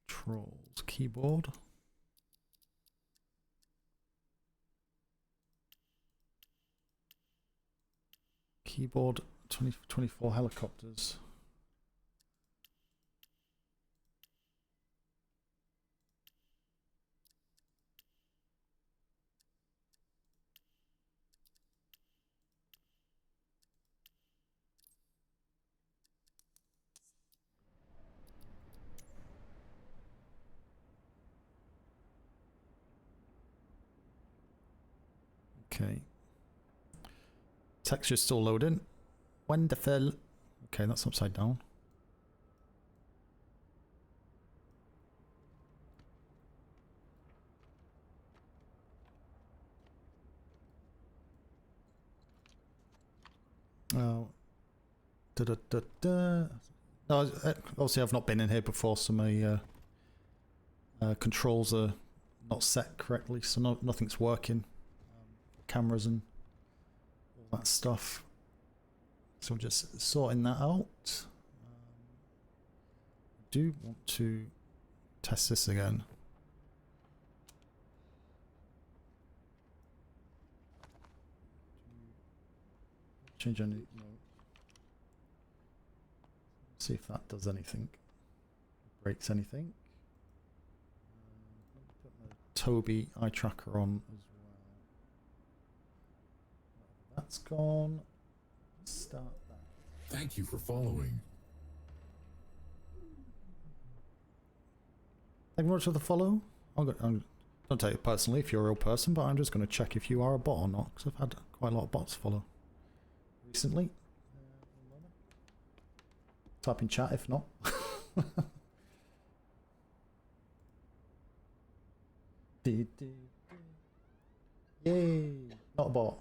Trolls keyboard. Keyboard 24 helicopters. Okay. Texture's still loading. Wonderful. Okay, that's upside down. Oh. Da da da da. No, obviously I've not been in here before, so my controls are not set correctly, so nothing's working. Cameras and all that stuff. So I'm just sorting that out. I do want to test this again. Change any. No. See if that does anything. Breaks anything. Put my Toby eye tracker on as well. That's gone. Start that. Thank you for following. Thank you very much for the follow. Don't take it personally if you're a real person, but I'm just going to check if you are a bot or not, because I've had quite a lot of bots follow recently. Type in chat if not. Yay! Not a bot.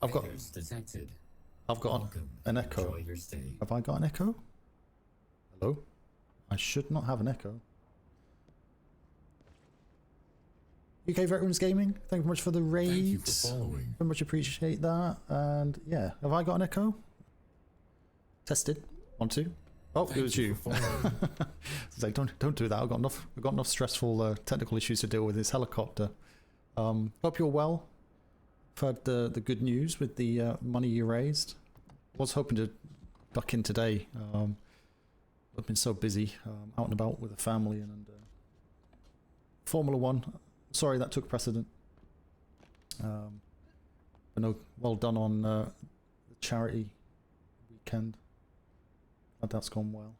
I've got detected. I've got an echo. Enjoy your stay. Have I got an echo? Hello? I should not have an echo. UK Veterans Gaming, thank you very much for the raids. Thank you for following. Very much appreciate that. And yeah, have I got an echo? Tested. 1, 2. Oh, Thank it was you. for following. It's like, don't do that. I've got enough stressful technical issues to deal with this helicopter. Hope you're well. I've heard the good news with the money you raised. Was hoping to duck in today. I've been so busy out and about with the family and Formula 1. Sorry that took precedent. But no, well done on the charity weekend. Glad that's gone well.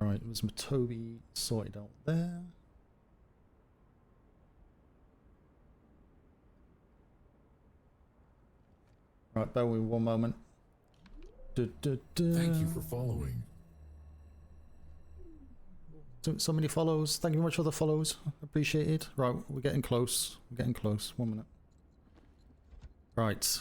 Right, was my Toby sorted out there? Right, bear with me one moment. Thank you for following. So many follows. Thank you very much for the follows. Appreciate it. Right, we're getting close. We're getting close. 1 minute. Right.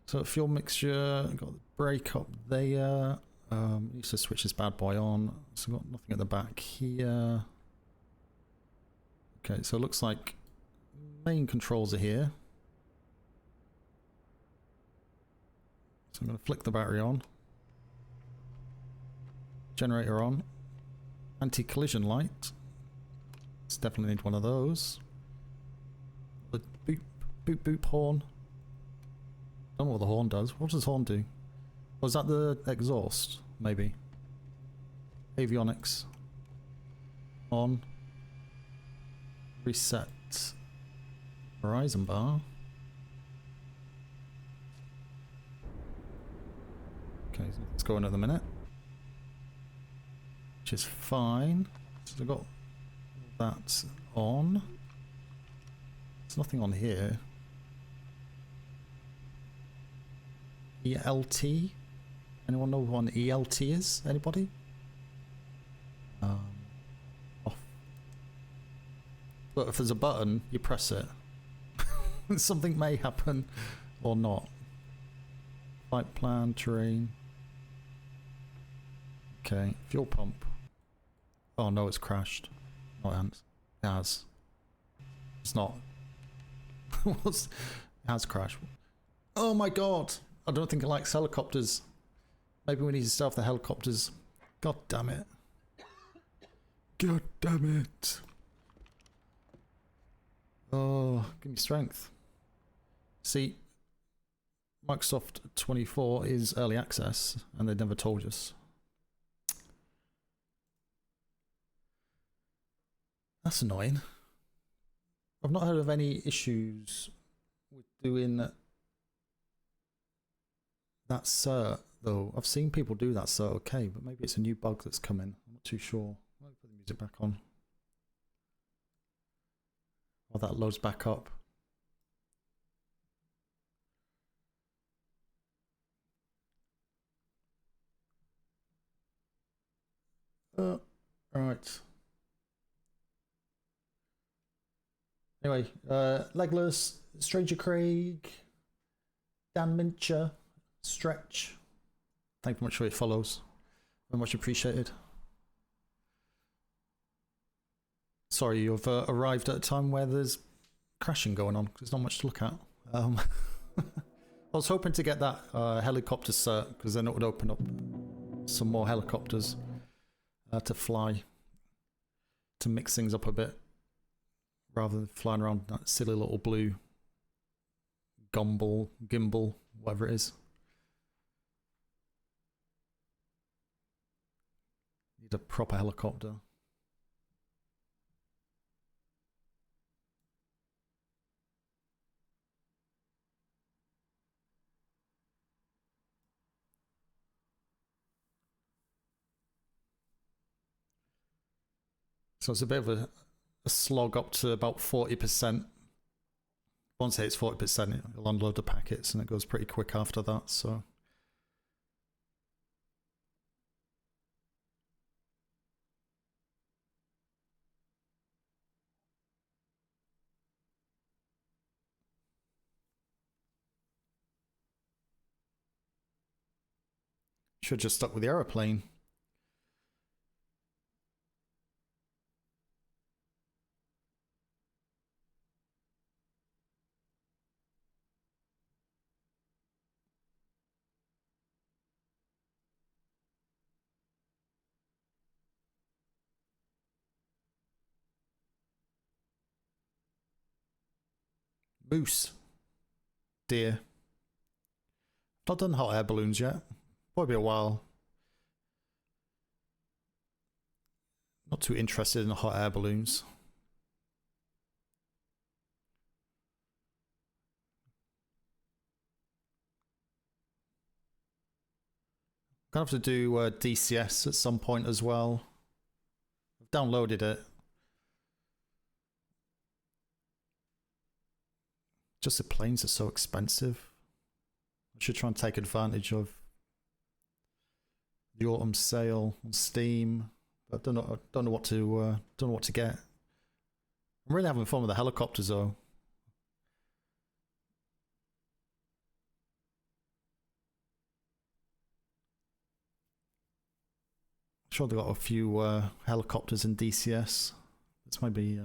So fuel mixture. Got the brake up there. Needs to switch this bad boy on. So got nothing at the back here. Okay, so it looks like main controls are here. So I'm going to flick the battery on. Generator on. Anti-collision light. Let's definitely need one of those. The boop boop boop horn. Don't know what the horn does. What does horn do? Was that the exhaust? Maybe. Avionics. On. Reset. Horizon bar. Okay, so let's go in at the minute. Which is fine. So I've got that on. There's nothing on here. ELT? Anyone know what an ELT is? Anybody? Off. But if there's a button, you press it. Something may happen or not. Flight plan, terrain. Okay, fuel pump. Oh no, it's crashed. No, it has. It's not. It has crashed. Oh my god! I don't think it likes helicopters. Maybe we need to start off the helicopters. God damn it. God damn it. Oh, give me strength. See, Microsoft 24 is early access, and they never told us. That's annoying. I've not heard of any issues with doing that cert, though. I've seen people do that cert okay, but maybe it's a new bug that's come in. I'm not too sure. Let me put the music back on. Oh, that loads back up. Right. Anyway, Legless, Stranger Craig, Dan Mincher, Stretch. Thank you very much for your follows. Very much appreciated. Sorry, you've arrived at a time where there's crashing going on. There's not much to look at. I was hoping to get that helicopter cert, because then it would open up some more helicopters to fly, to mix things up a bit, rather than flying around that silly little blue gimbal, whatever it is. Need a proper helicopter. So it's a bit of a slog up to about 40%. Once it hits 40%, it'll unload the packets, and it goes pretty quick after that, so. Should just stuck with the aeroplane. Moose. Deer. Not done hot air balloons yet. Probably a while. Not too interested in hot air balloons. Gonna have to do DCS at some point as well. I've downloaded it. Just the planes are so expensive. I should try and take advantage of the autumn sale on Steam. But I don't know what to get. I'm really having fun with the helicopters though. I'm sure they've got a few helicopters in DCS. It's maybe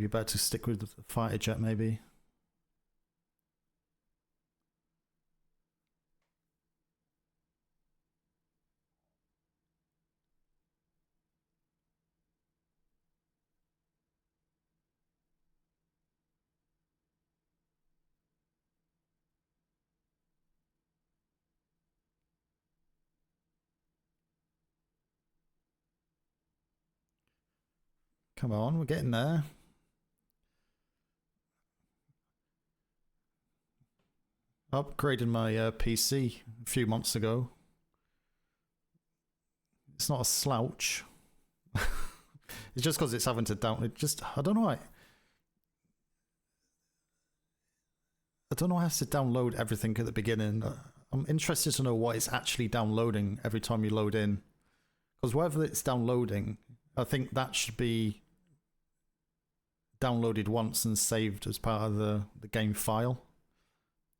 better to stick with the fighter jet, maybe. Come on, we're getting there. I upgraded my PC a few months ago. It's not a slouch. It's just because it's having to I don't know. I don't know how to download everything at the beginning. I'm interested to know what it's actually downloading every time you load in. Because whatever it's downloading, I think that should be downloaded once and saved as part of the game file.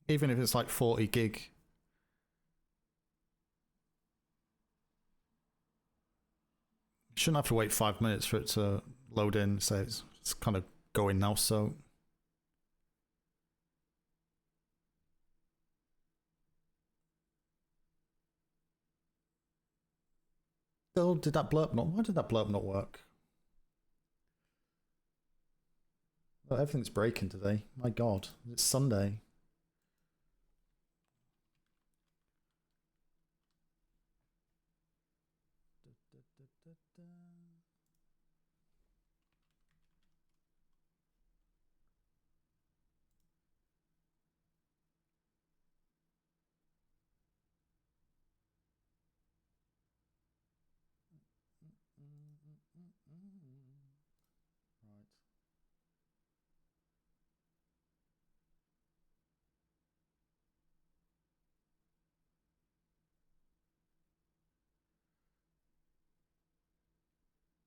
Even if it's like 40 gig. You shouldn't have to wait 5 minutes for it to load in, so it's kind of going now, so. Still, did that blurb not? Why did that blurb not work? Oh, everything's breaking today. My God, it's Sunday. Right.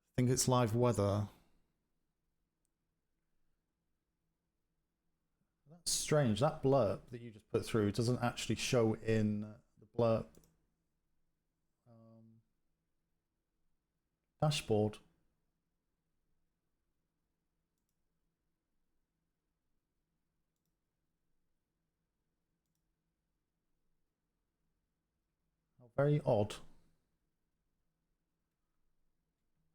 I think it's live weather. That's strange. That blurb that you just put through doesn't actually show in the blurb dashboard. How very odd.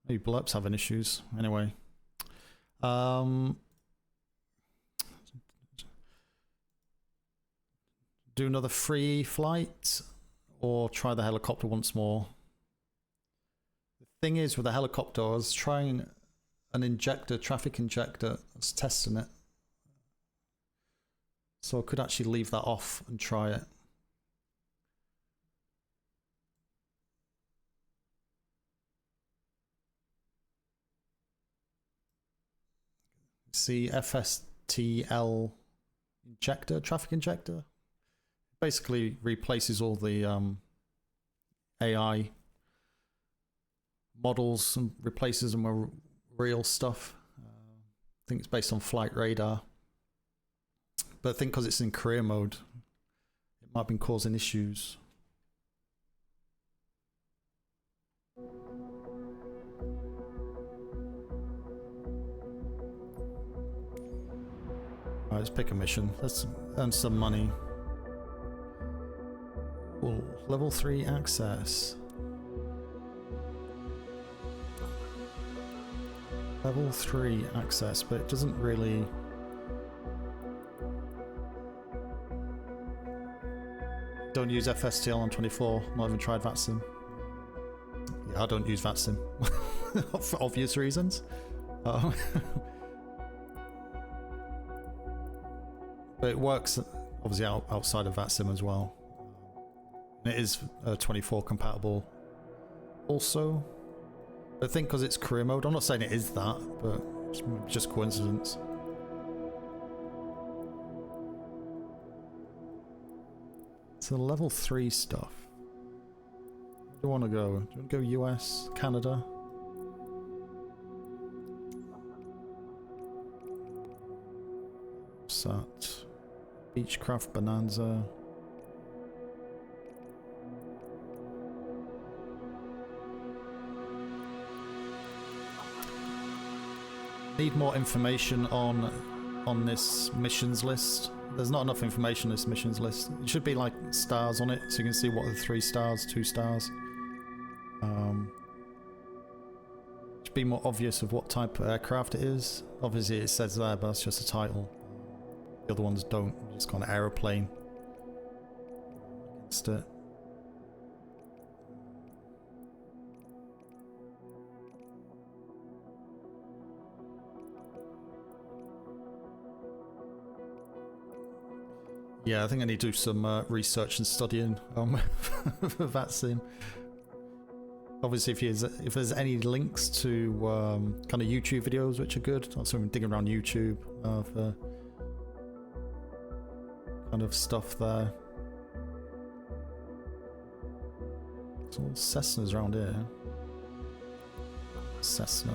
Maybe blurps having issues. Anyway. Do another free flight or try the helicopter once more. The thing is with the helicopter, I was trying an injector, traffic injector. I was testing it. So I could actually leave that off and try it. See, FSTL injector, traffic injector. Basically replaces all the AI models and replaces them with real stuff. I think it's based on flight radar. But I think because it's in career mode, it might have been causing issues. Alright, let's pick a mission. Let's earn some money. Cool. Level 3 access. Level 3 access, but it doesn't really... Don't use FSTL on 24, not even tried VATSIM. Yeah, I don't use VATSIM. For obvious reasons. But it works obviously outside of VATSIM as well. It is 24 compatible also. I think because it's career mode, I'm not saying it is that, but it's just coincidence. So level 3 stuff. Where do you want to go? Do you want to go US, Canada? What's that? Beechcraft Bonanza. Need more information on this missions list. There's not enough information on this missions list. It should be like stars on it, so you can see what are the 3 stars, 2 stars. Should be more obvious of what type of aircraft it is. Obviously it says there, but that's just a title. The other ones don't. Just kind of aeroplane against it. Yeah, I think I need to do some research and studying for VATSIM. Obviously, if there's any links to kind of YouTube videos which are good, also I'm digging around YouTube for kind of stuff there. There's all Cessnas around here. Cessna.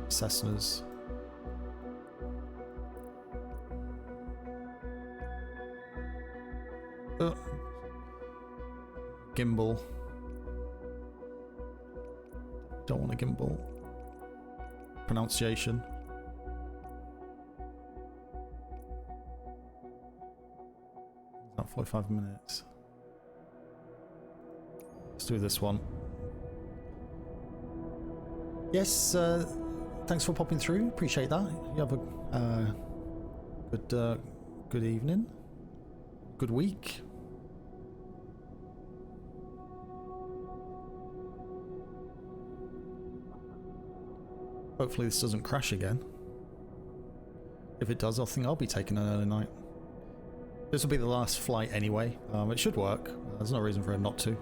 Cessnas. Gimbal. Don't want a gimbal. Pronunciation. About 45 minutes. Let's do this one. Yes, thanks for popping through. Appreciate that. You have a good evening. Good week. Hopefully this doesn't crash again. If it does, I think I'll be taking an early night. This will be the last flight anyway. It should work. There's no reason for it not to.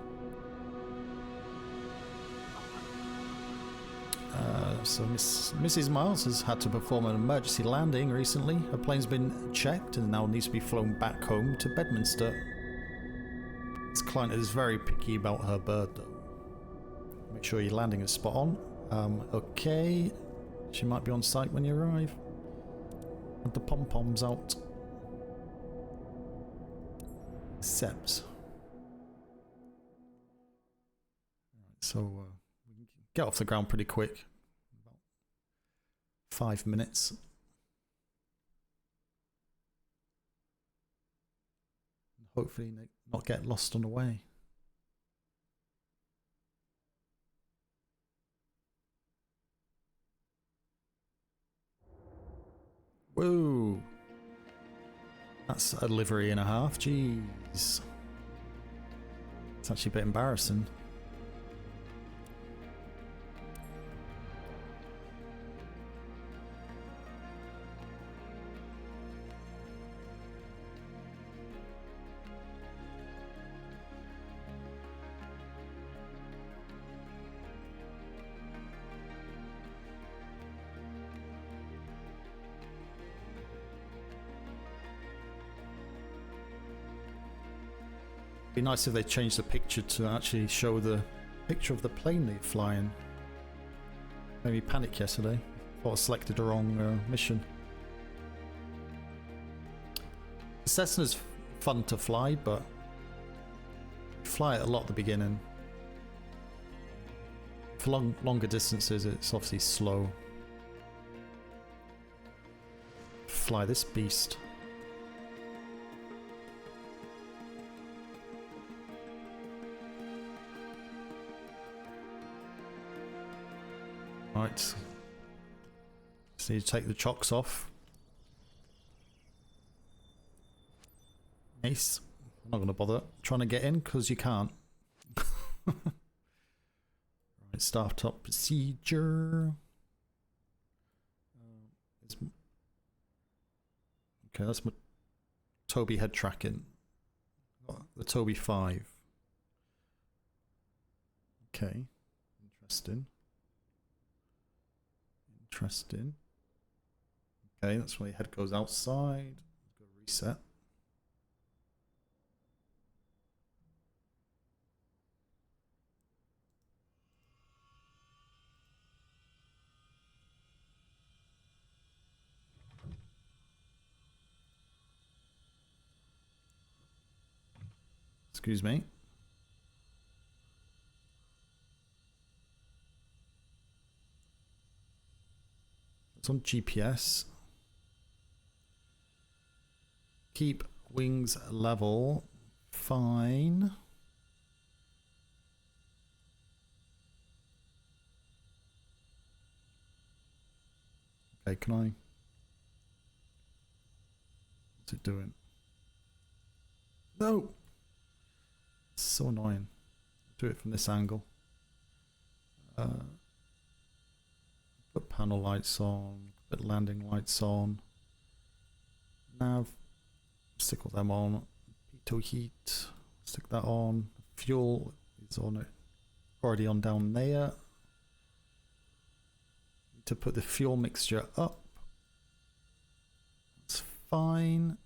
So Mrs. Miles has had to perform an emergency landing recently. Her plane's been checked and now needs to be flown back home to Bedminster. This client is very picky about her bird though. Make sure your landing is spot on. Okay. She might be on site when you arrive. Have the pom-poms out. Except. So we can get off the ground pretty quick. About 5 minutes. Hopefully not get lost on the way. Whoa. That's a livery and a half. Jeez. It's actually a bit embarrassing. Be nice if they changed the picture to actually show the picture of the plane they're flying. Made me panic yesterday. Thought I selected the wrong mission. The Cessna's fun to fly, but you fly it a lot at the beginning. For longer distances, it's obviously slow. Fly this beast. Right, just need to take the chocks off. Nice. I'm not going to bother trying to get in because you can't. Right, start up procedure. Okay, that's my Toby head tracking. The Toby 5. Okay, interesting. Interesting. Okay, that's why your head goes outside. Go reset. Excuse me. It's on GPS. Keep wings level. Fine. Okay, can I? What's it doing? No! It's so annoying. Do it from this angle. Put panel lights on, put landing lights on. Nav, stick all them on. Pitot heat, stick that on. Fuel is on it, already on down there. Need to put the fuel mixture up. That's fine.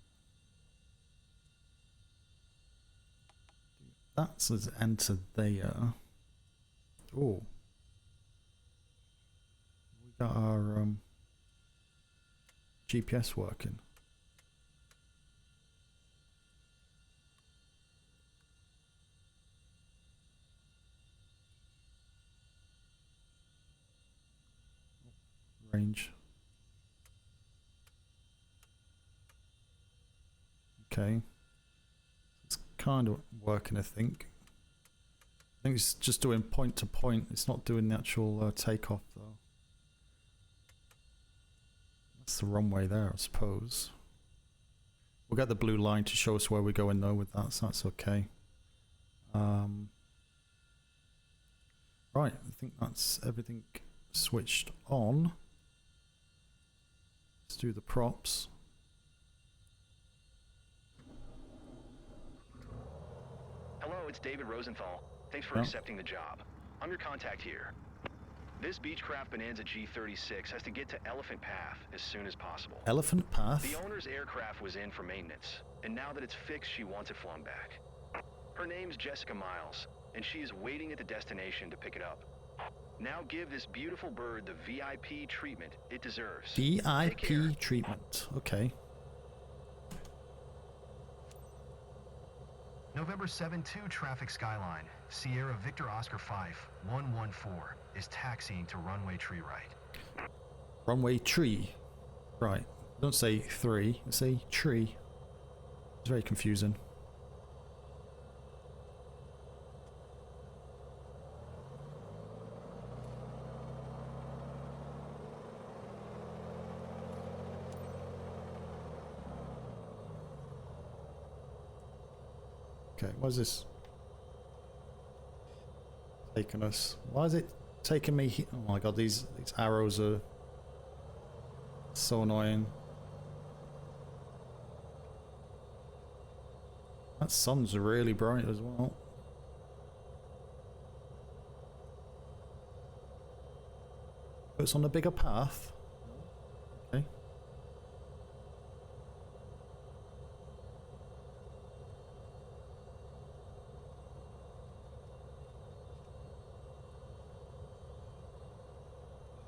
That says enter there. Oh. Got our GPS working. Range. Okay. It's kind of working, I think. I think it's just doing point to point. It's not doing the actual takeoff though. That's the runway there, I suppose. We'll get the blue line to show us where we're going though with that, so that's okay. Right, I think that's everything switched on. Let's do the props. Hello, it's David Rosenthal. Thanks for accepting the job. I'm your contact here. This Beechcraft Bonanza G36 has to get to Elephant Path as soon as possible. Elephant Path? The owner's aircraft was in for maintenance, and now that it's fixed, she wants it flown back. Her name's Jessica Miles, and she is waiting at the destination to pick it up. Now give this beautiful bird the VIP treatment it deserves. VIP treatment, okay. November 7-2 traffic Skyline. Sierra Victor Oscar 5, 114 is taxiing to runway tree right. Runway tree. Right. Don't say 3, say tree. It's very confusing. Okay, what's this taking us? Why is it taking me? Oh my god, these arrows are so annoying. That sun's really bright as well. It's on a bigger path. Okay.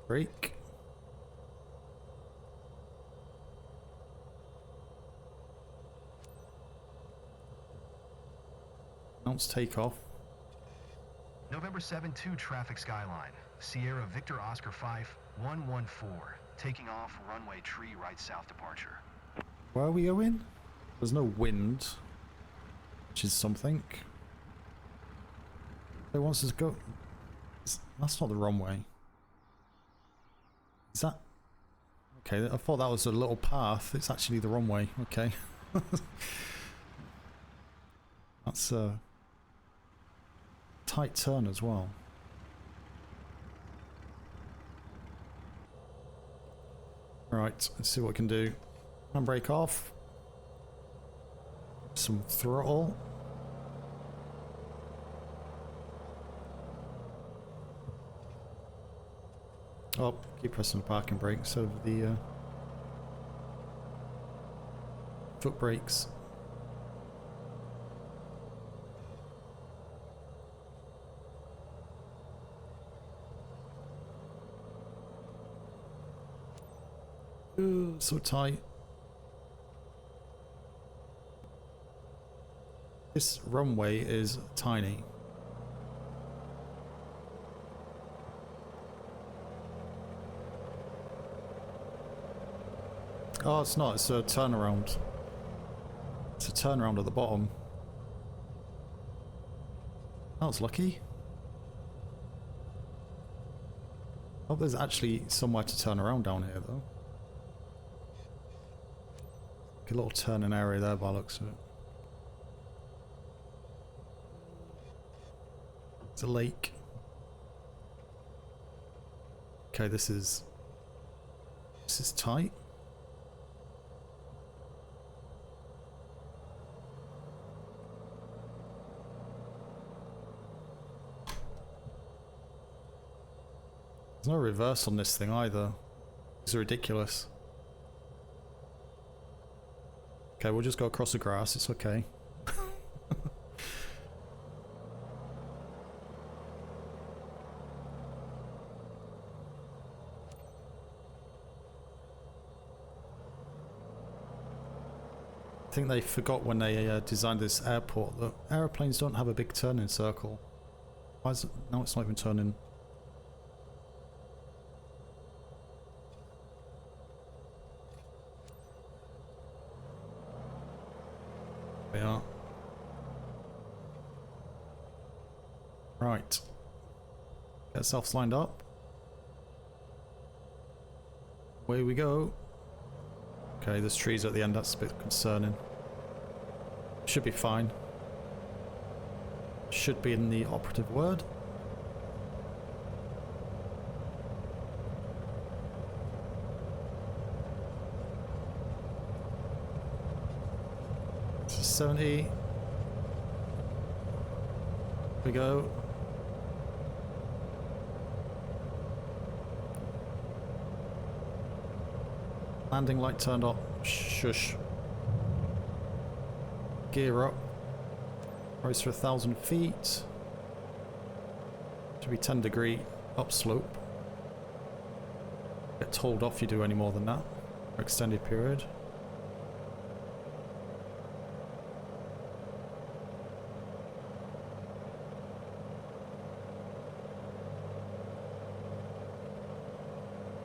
Break. Announce takeoff. November 7-2 traffic Skyline. Sierra Victor Oscar 5, 114 taking off runway tree right south departure. Where are we going? There's no wind, which is something. It wants us to go. That's not the runway. Is that? Okay, I thought that was a little path. It's actually the runway. Okay. That's a tight turn as well. Right, let's see what we can do. Handbrake off. Some throttle. Oh, keep pressing the parking brake instead of the foot brakes. Ooh, so tight. This runway is tiny. Oh, it's not. It's a turnaround. It's a turnaround at the bottom. That was lucky. Hope there's actually somewhere to turn around down here, though. Like a little turning area there by the looks of it. It's a lake. Okay, this is tight. There's no reverse on this thing either. It's ridiculous. Okay, we'll just go across the grass. It's okay. think they forgot when they designed this airport that aeroplanes don't have a big turning circle. Why is it? No, it's not even turning. We are. Right. Get ourselves lined up. Away we go. Okay, there's trees at the end, that's a bit concerning. Should be fine. Should be in the operative word. This is 70. Here we go. Landing light turned off. Shush. Gear up. Race for 1,000 feet. Should be 10-degree upslope. Get told off if you do any more than that for extended period.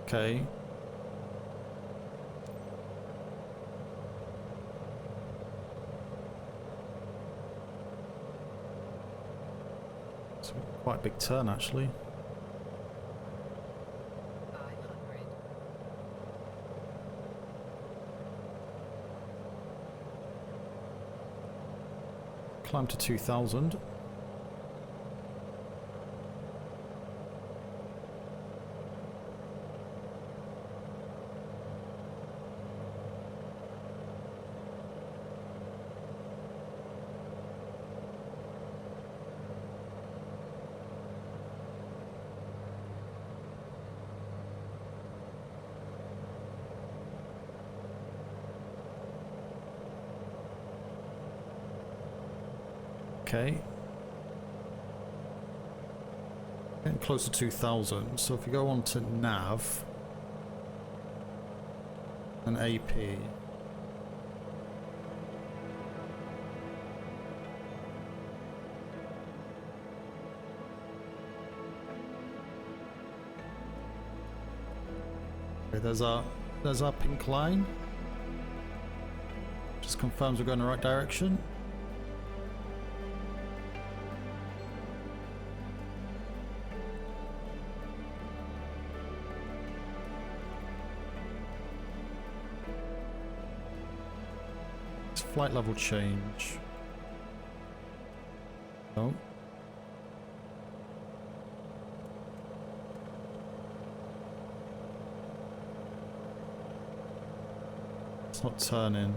Okay. It's quite a big turn actually. 500. Climb to 2,000. Okay. Getting close to 2,000, so if you go on to nav and AP. Okay, there's our pink line. Just confirms we're going in the right direction. Flight level change. No. It's not turning.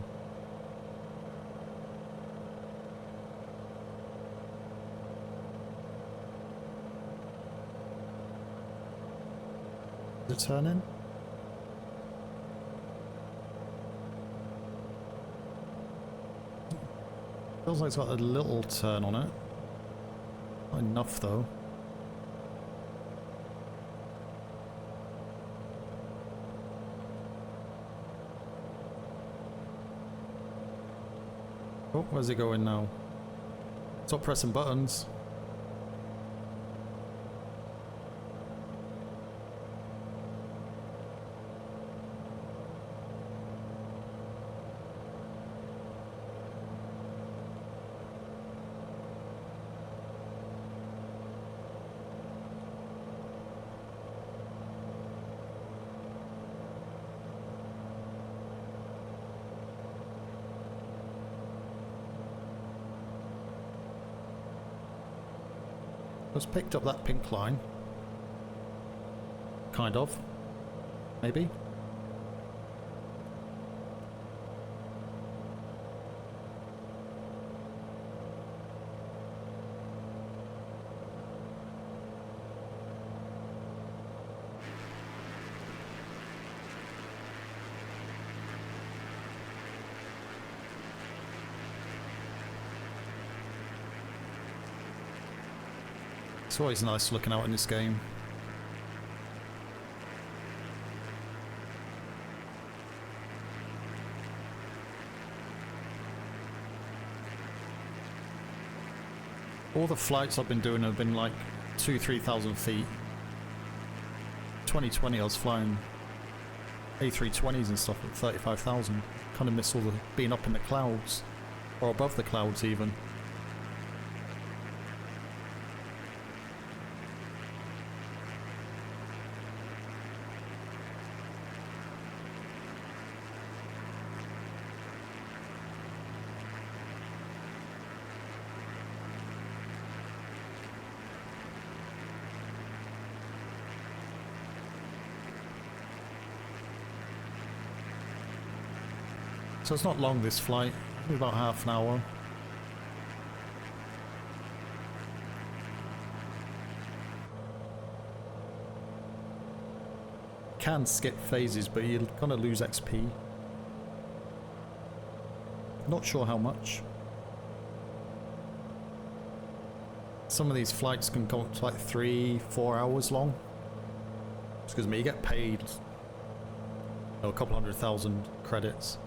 Is it turning? Feels like it's got a little turn on it. Not enough though. Oh, where's it going now? Stop pressing buttons. Just picked up that pink line. Kind of. Maybe. It's always nice looking out in this game. All the flights I've been doing have been like 2,000–3,000 feet. 2020 I was flying A320s and stuff at 35,000. Kind of miss all the being up in the clouds, or above the clouds even. So it's not long, this flight, maybe about half an hour. Can skip phases, but you're gonna lose XP. Not sure how much. Some of these flights can go up to like 3–4 hours long. Excuse me, you get paid a couple 100,000 credits.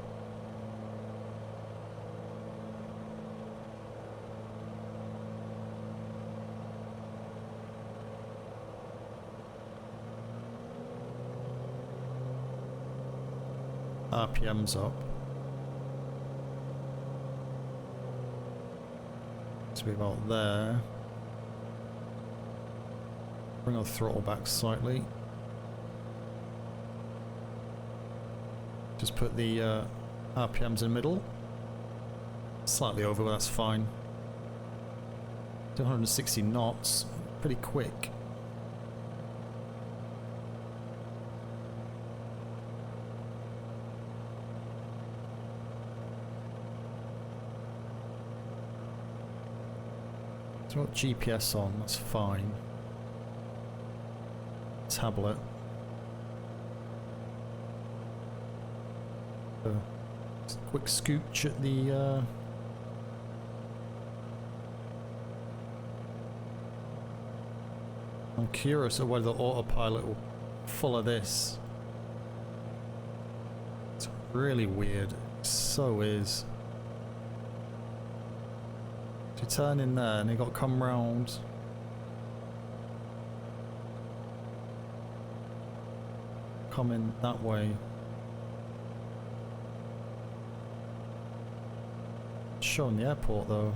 RPM's up. To be about there. Bring our throttle back slightly. Just put the RPMs in the middle. Slightly over, but that's fine. 260 knots, pretty quick. So I've got GPS on, that's fine. Tablet. Just a quick scooch at the I'm curious of whether the autopilot will follow this. It's really weird. It so is. You turn in there and you got to come round. Come in that way. It's showing the airport though.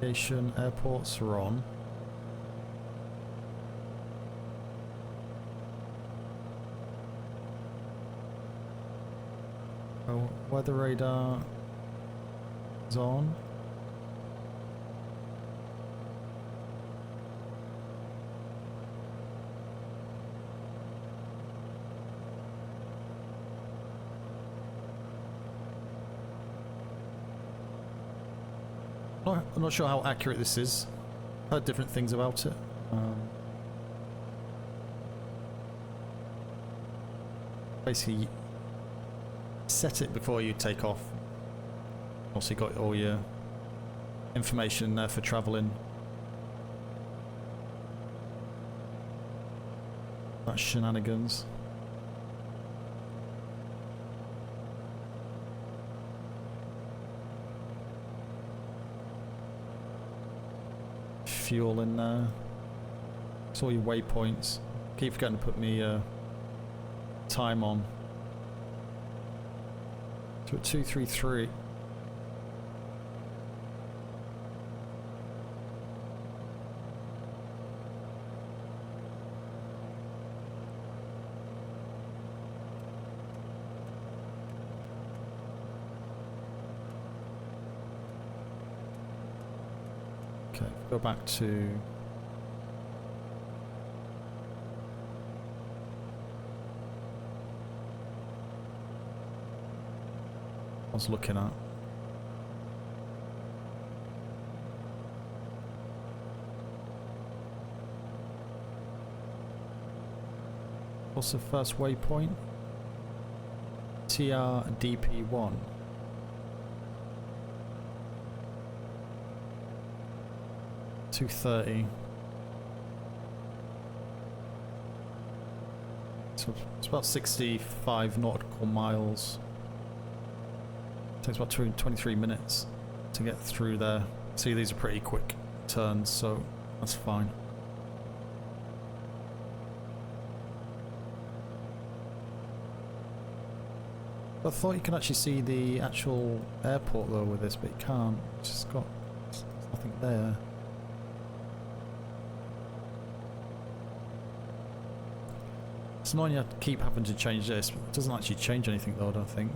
Aviation airports are on. Oh, weather radar is on. I'm not sure how accurate this is. Heard different things about it. Basically, set it before you take off. Also, you got all your information there for travelling. That's shenanigans. Fuel in there. It's all your waypoints. Keep forgetting to put me time on. To a 233. Okay, go back to I was looking at. What's the first waypoint? TRDP1. $230. So it's about 65 nautical miles. Takes about 23 minutes to get through there. See, these are pretty quick turns, so that's fine. I thought you could actually see the actual airport though with this, but you can't. It's just got there's nothing there. It's annoying you have to keep having to change this, but it doesn't actually change anything though, I don't think.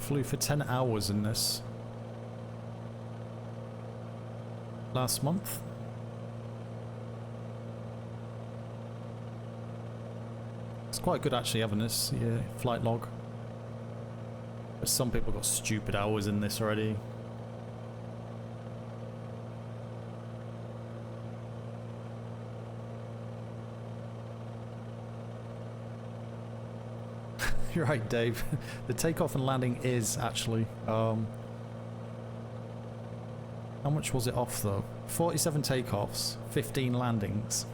Flew for 10 hours in this last month. It's quite good actually having this flight log. But some people got stupid hours in this already. You're right, Dave. The takeoff and landing is actually. How much was it off though? 47 takeoffs, 15 landings.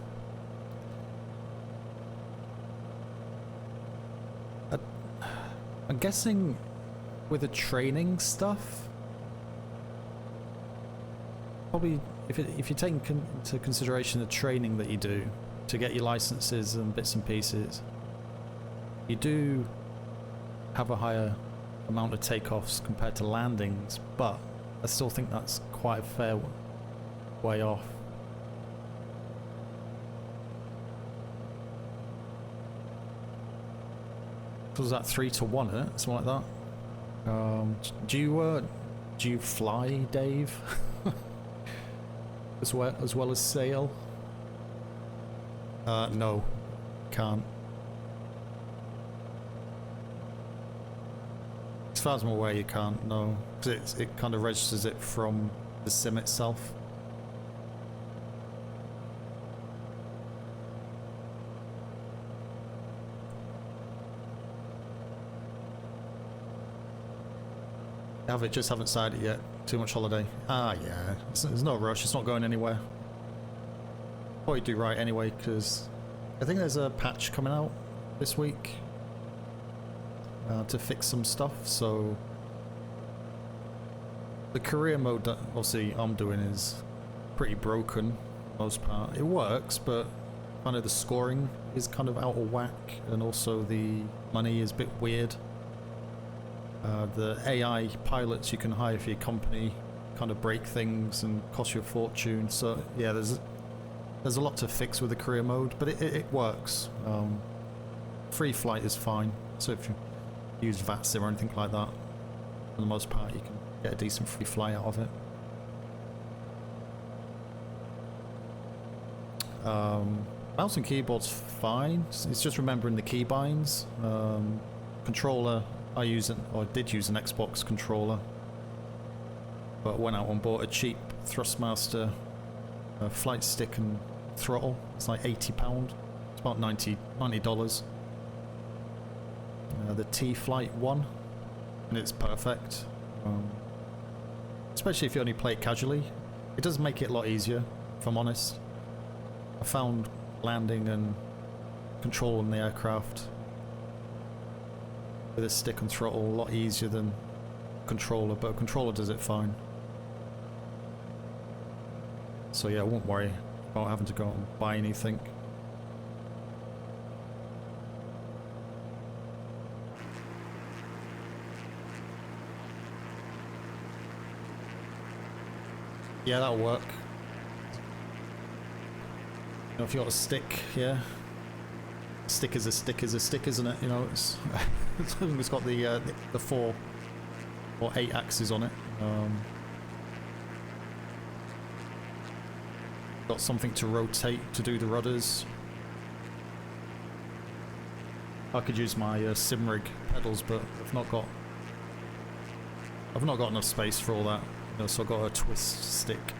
I'm guessing with the training stuff, probably if you take into consideration the training that you do to get your licenses and bits and pieces, you do have a higher amount of takeoffs compared to landings, but I still think that's quite a fair way off. Was that 3 to 1 in it? Something like that. Do you fly, Dave? as well as sail? No, can't. As far as I'm aware, you can't. No, because it kind of registers it from the sim itself. Just haven't started it yet. Too much holiday. Ah, yeah. There's no rush. It's not going anywhere. Probably do right anyway, because I think there's a patch coming out this week to fix some stuff. So the career mode that obviously I'm doing is pretty broken for the most part. It works, but kind of the scoring is kind of out of whack, and also the money is a bit weird. The AI pilots you can hire for your company kind of break things and cost you a fortune. So yeah, there's a lot to fix with the career mode, but it works. Free flight is fine. So if you use VATSIM or anything like that, for the most part you can get a decent free fly out of it. Mouse and keyboard's fine. It's just remembering the keybinds. Controller, I did use an Xbox controller, but went out and bought a cheap Thrustmaster flight stick and throttle. It's like £80. It's about $90. The T.Flight one, and it's perfect. Especially if you only play it casually. It does make it a lot easier, if I'm honest. I found landing and controlling the aircraft with a stick and throttle a lot easier than controller, but a controller does it fine. So yeah, I won't worry about having to go out and buy anything. Yeah, that'll work. You know, if you got a stick, yeah. Stick is a stick is a stick, isn't it? You know, it's it's got the 4 or 8 axes on it. Got something to rotate to do the rudders. I could use my sim rig pedals, but I've not got enough space for all that. You know, so I've got a twist stick.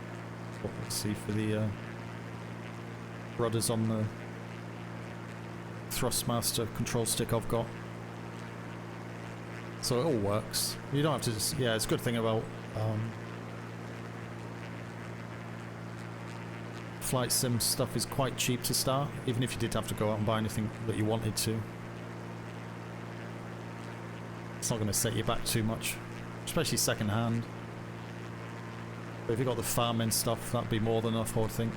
Let's see for the rudders on Thrustmaster control stick I've got. So it all works. You don't have to just, yeah, it's a good thing about flight sim stuff is quite cheap to start, even if you did have to go out and buy anything that you wanted to. It's not going to set you back too much, especially second hand. But if you got the farming stuff, that'd be more than enough, I would think.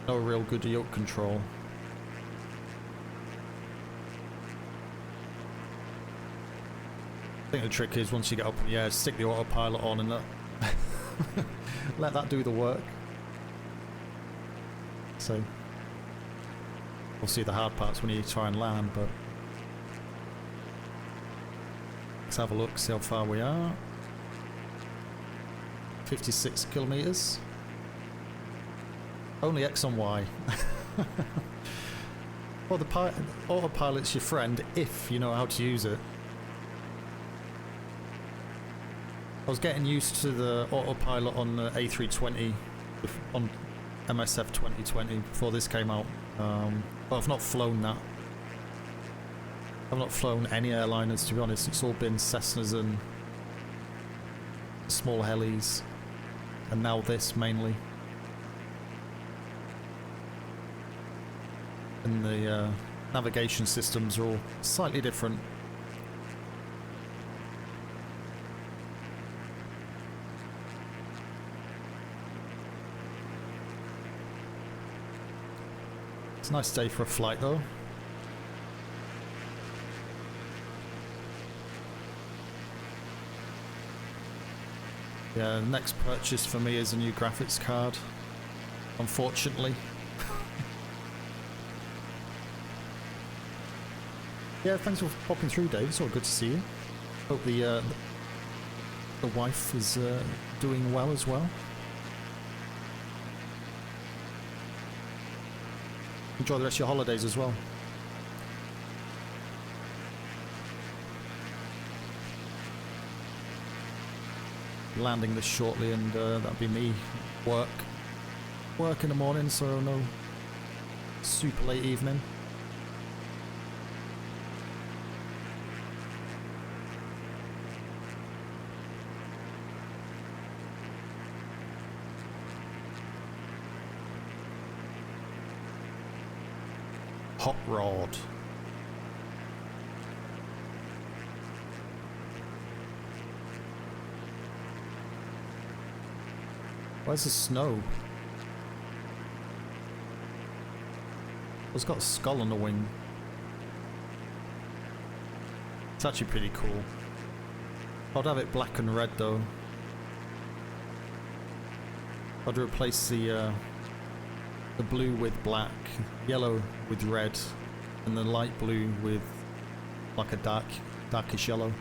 No real good yoke control. I think the trick is once you get up in the air, stick the autopilot on and let that do the work. So we'll see the hard parts when you try and land, but let's have a look, see how far we are. 56 kilometers. Only X and Y. Well, the autopilot's your friend if you know how to use it. I was getting used to the autopilot on the A320 on MSF 2020 before this came out. But I've not flown that. I've not flown any airliners, to be honest. It's all been Cessnas and small helis, and now this mainly. And the navigation systems are all slightly different. It's a nice day for a flight though. Yeah, the next purchase for me is a new graphics card, unfortunately. Yeah, thanks for popping through, Dave. It's all good to see you. Hope the wife is doing well as well. Enjoy the rest of your holidays as well. Landing this shortly, and that'll be me work in the morning, so no super late evening. Hot rod. Where's the snow? It's got a skull on the wing. It's actually pretty cool. I'd have it black and red though. I'd replace the blue with black, yellow with red, and the light blue with like a darkish yellow.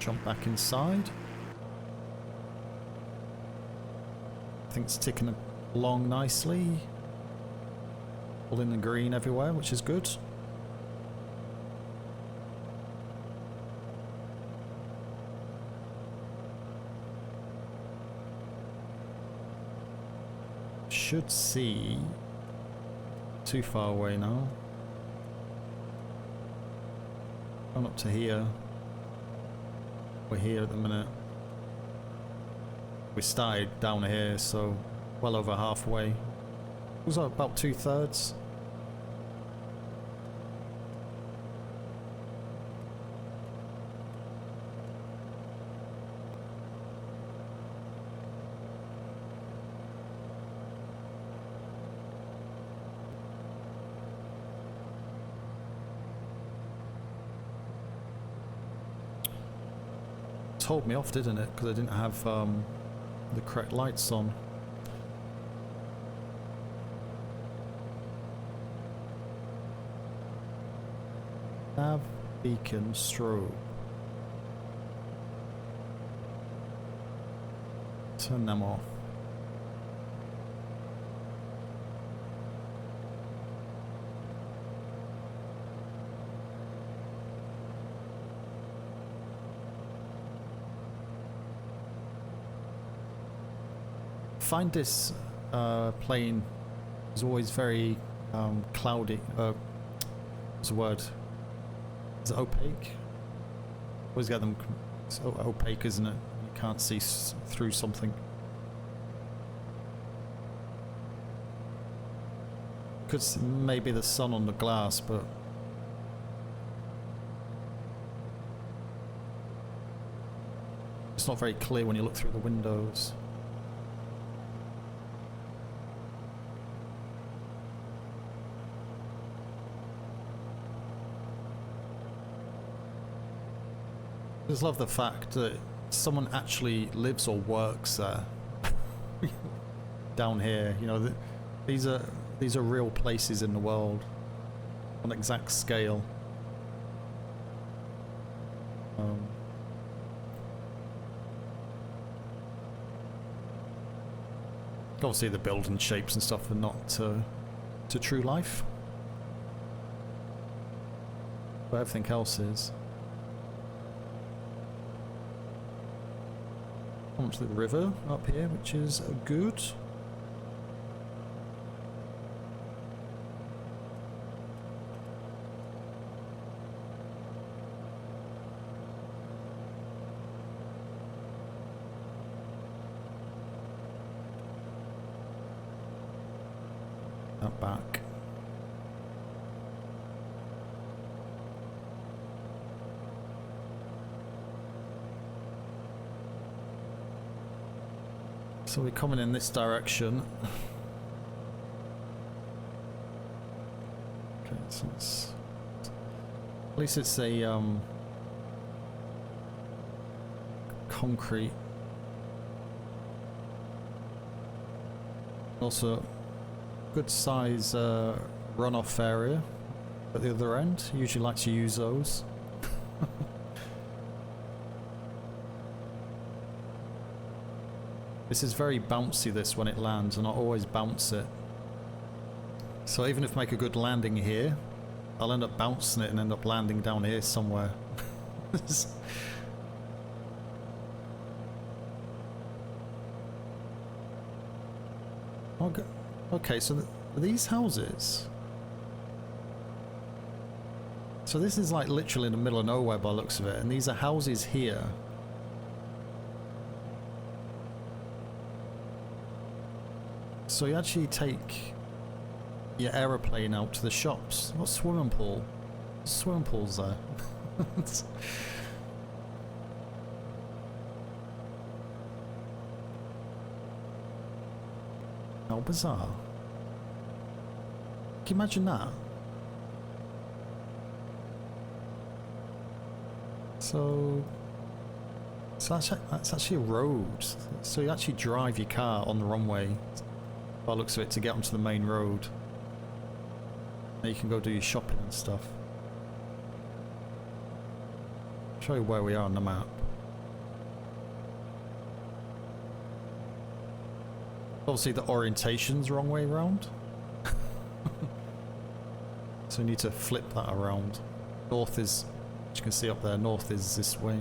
Jump back inside. I think it's ticking along nicely. All in the green everywhere, which is good. Should see too far away now. Going up to here. We're here at the minute. We started down here, so well over halfway. It was about 2/3. Told me off, didn't it? Because I didn't have the correct lights on. Nav beacon strobe. Turn them off. Find this plane is always very cloudy. What's the word? Is it opaque? Always get them so opaque, isn't it? You can't see through something. Could maybe the sun on the glass, but it's not very clear when you look through the windows. I just love the fact that someone actually lives or works there. Down here, you know, these are real places in the world on exact scale. Obviously the building shapes and stuff are not to true life, but everything else is. Onto the river up here, which is good. That back. So we're coming in this direction. Okay, so it's, at least it's a concrete. Also, good size runoff area at the other end. Usually like to use those. This is very bouncy, this, when it lands, and I always bounce it. So even if I make a good landing here, I'll end up bouncing it and end up landing down here somewhere. Okay, so these houses... So this is like literally in the middle of nowhere by the looks of it, and these are houses here. So you actually take your aeroplane out to the shops. What swimming pool? Swimming pools there. How bizarre. Can you imagine that? So that's actually a road. So you actually drive your car on the runway, by the looks of it, to get onto the main road. Now you can go do your shopping and stuff. I'll show you where we are on the map. Obviously the orientation's the wrong way around. So you need to flip that around. North is, as you can see up there, north is this way.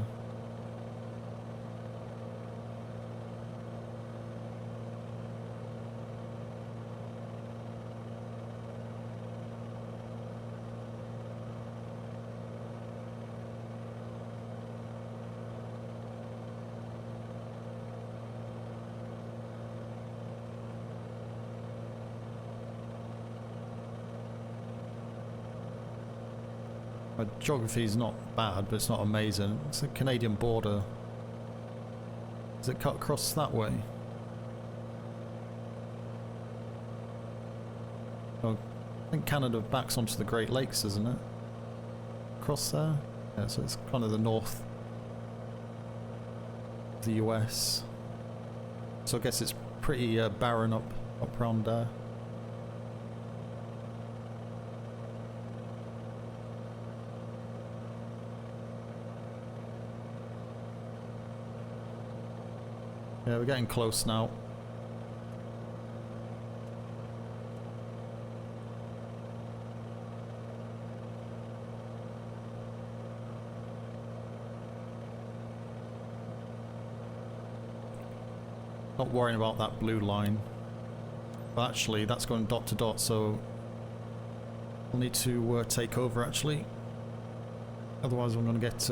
My geography is not bad, but it's not amazing. It's the Canadian border. Does it cut across that way? Oh, I think Canada backs onto the Great Lakes, isn't it? Across there? Yeah, so it's kind of the north of the US. So I guess it's pretty barren up around there. Yeah, we're getting close now. Not worrying about that blue line. But actually, that's going dot to dot, so we'll need to take over actually. Otherwise, I'm going to get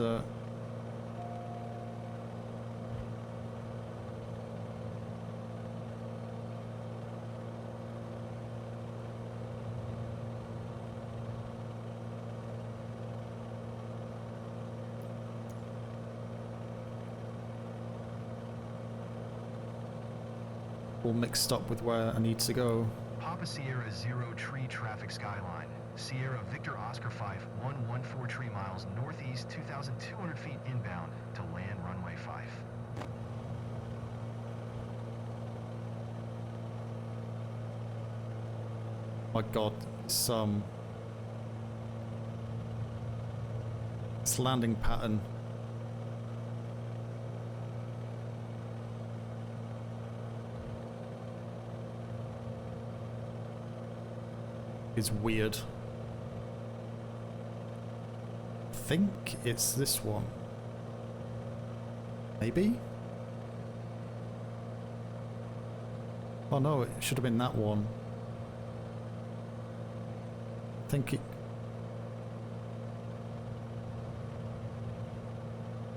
all mixed up with where I need to go. Papa Sierra 0 tree traffic skyline. Sierra Victor Oscar 5, 114 tree miles northeast, 2,200 feet inbound to land runway 5. My god, this landing pattern. Is weird. I think it's this one. Maybe? Oh no, it should have been that one. I think it...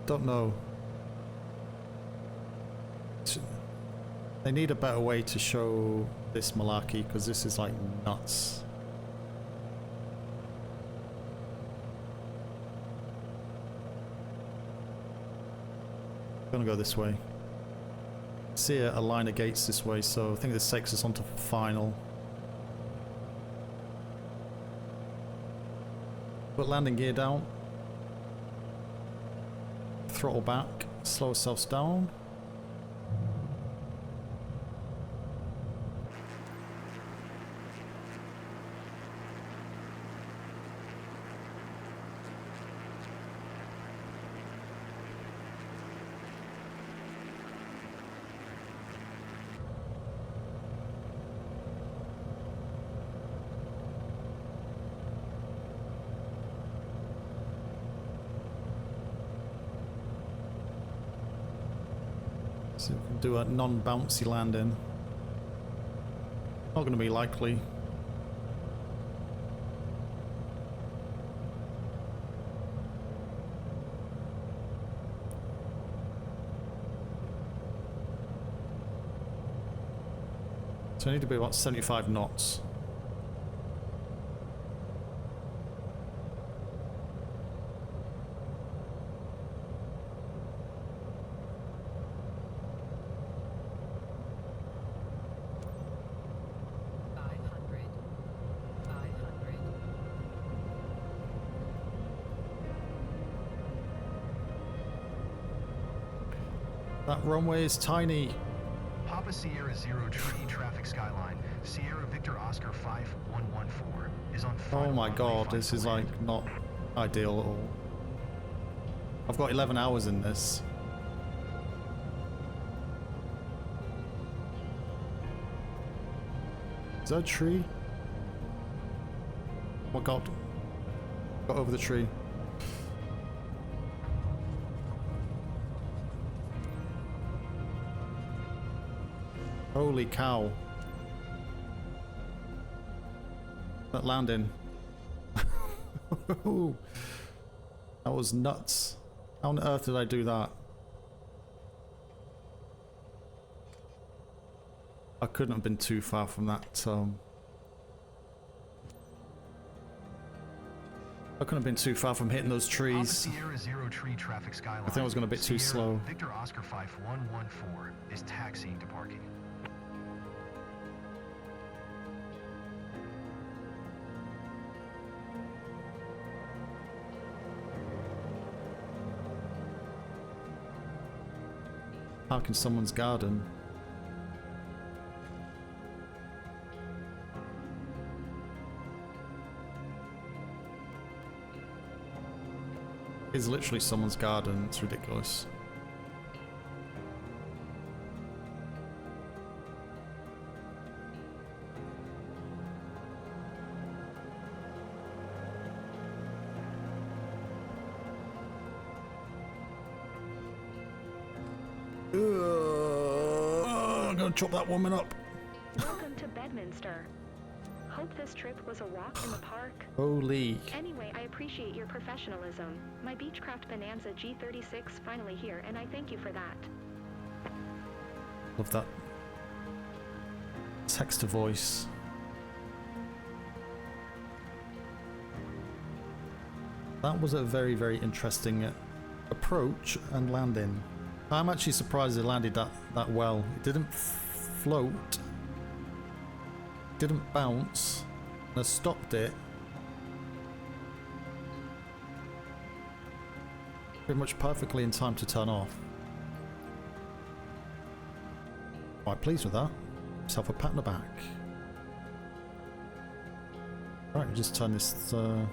Don't know. They need a better way to show this malarkey, because this is like nuts. Gonna go this way. See a line of gates this way, so I think this takes us onto final. Put landing gear down. Throttle back. Slow ourselves down. See if we can do a non-bouncy landing. Not going to be likely. So I need to be about 75 knots. That runway is tiny. Papa Sierra 0 tree traffic skyline. Sierra Victor Oscar 5, 114 is on final. Oh my runway god, 5 this to is land. like not ideal at all. I've got 11 hours in this. Is that a tree? Oh my god. Got over the tree. Holy cow. That landing. That was nuts. How on earth did I do that? I couldn't have been too far from that. I couldn't have been too far from hitting those trees. Papa Sierra 0 tree traffic skyline. I think I was going a bit too Sierra slow. Victor Oscar 5, 114 is taxiing to parking. Park in someone's garden. It's literally someone's garden. It's ridiculous. chop that woman up. Welcome to Bedminster. Hope this trip was a walk in the park. Holy. Anyway, I appreciate your professionalism. My Beechcraft Bonanza G36 finally here, and I thank you for that. Love that. Text to voice. That was a very, very interesting approach and landing. I'm actually surprised it landed that well. It didn't float, didn't bounce, and I stopped it pretty much perfectly in time to turn off. Quite pleased with that. Myself a pat on the back. Right, we just turn this all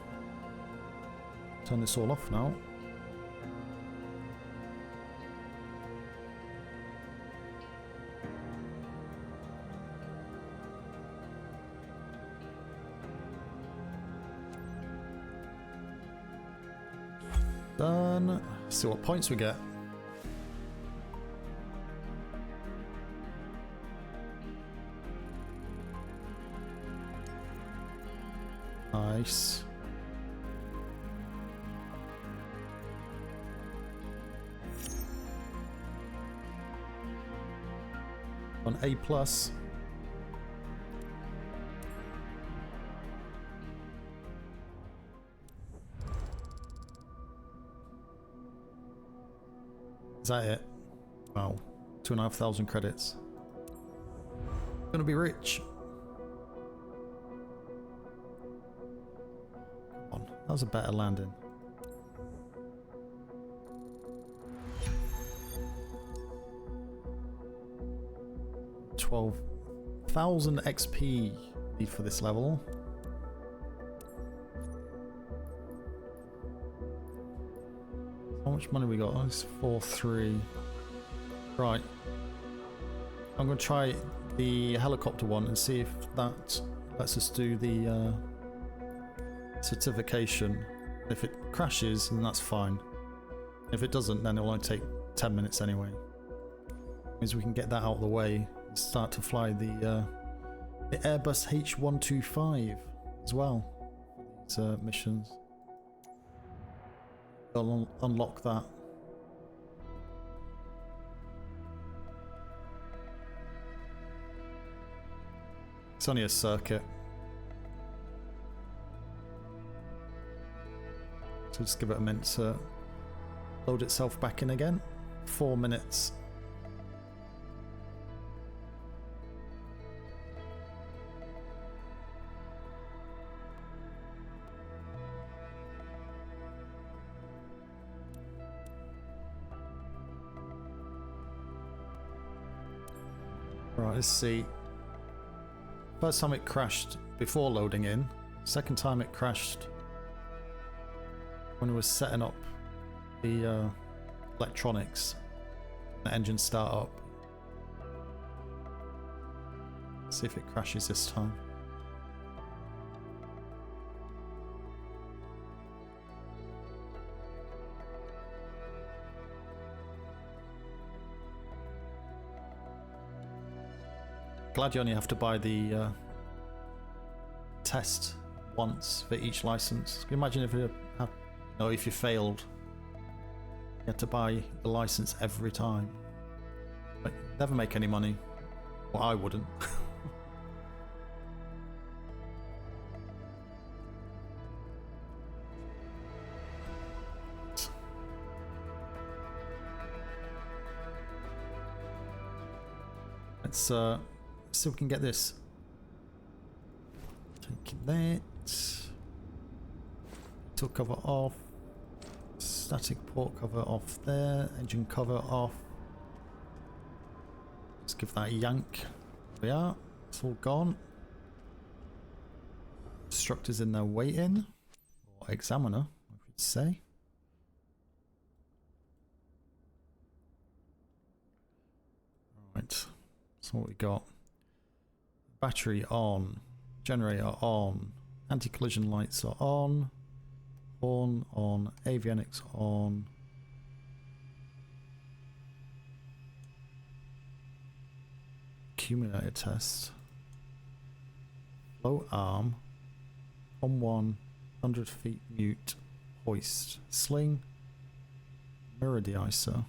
off now. Done. See what points we get. Nice. On A+. Is that it? Wow. 2,500 credits. Gonna be rich. Come on. That was a better landing. $12,000 XP need for this level. How much money we got? Oh, it's 4-3. Right. I'm going to try the helicopter one and see if that lets us do the certification. If it crashes, then that's fine. If it doesn't, then it'll only take 10 minutes anyway. Means we can get that out of the way and start to fly the Airbus H125 as well. These missions. I'll unlock that. It's only a circuit. So just give it a minute to load itself back in again. 4 minutes. Right, let's see. First time it crashed before loading in. Second time it crashed when it was setting up the electronics, the engine startup. See if it crashes this time. Glad you only have to buy the test once for each license. Can you imagine if if you failed, you had to buy the license every time? Like, never make any money. Well, I wouldn't. Let's see if we can get this. Take that. Tilt cover off. Static port cover off there. Engine cover off. Let's give that a yank. There we are. It's all gone. Instructor's in there waiting. Or examiner, I should say. Alright. So what we got? Battery on. Generator on. Anti-collision lights are on. Horn on. Avionics on. accumulator test. Float arm. On 100 feet mute. Hoist. Sling. Mirror deicer.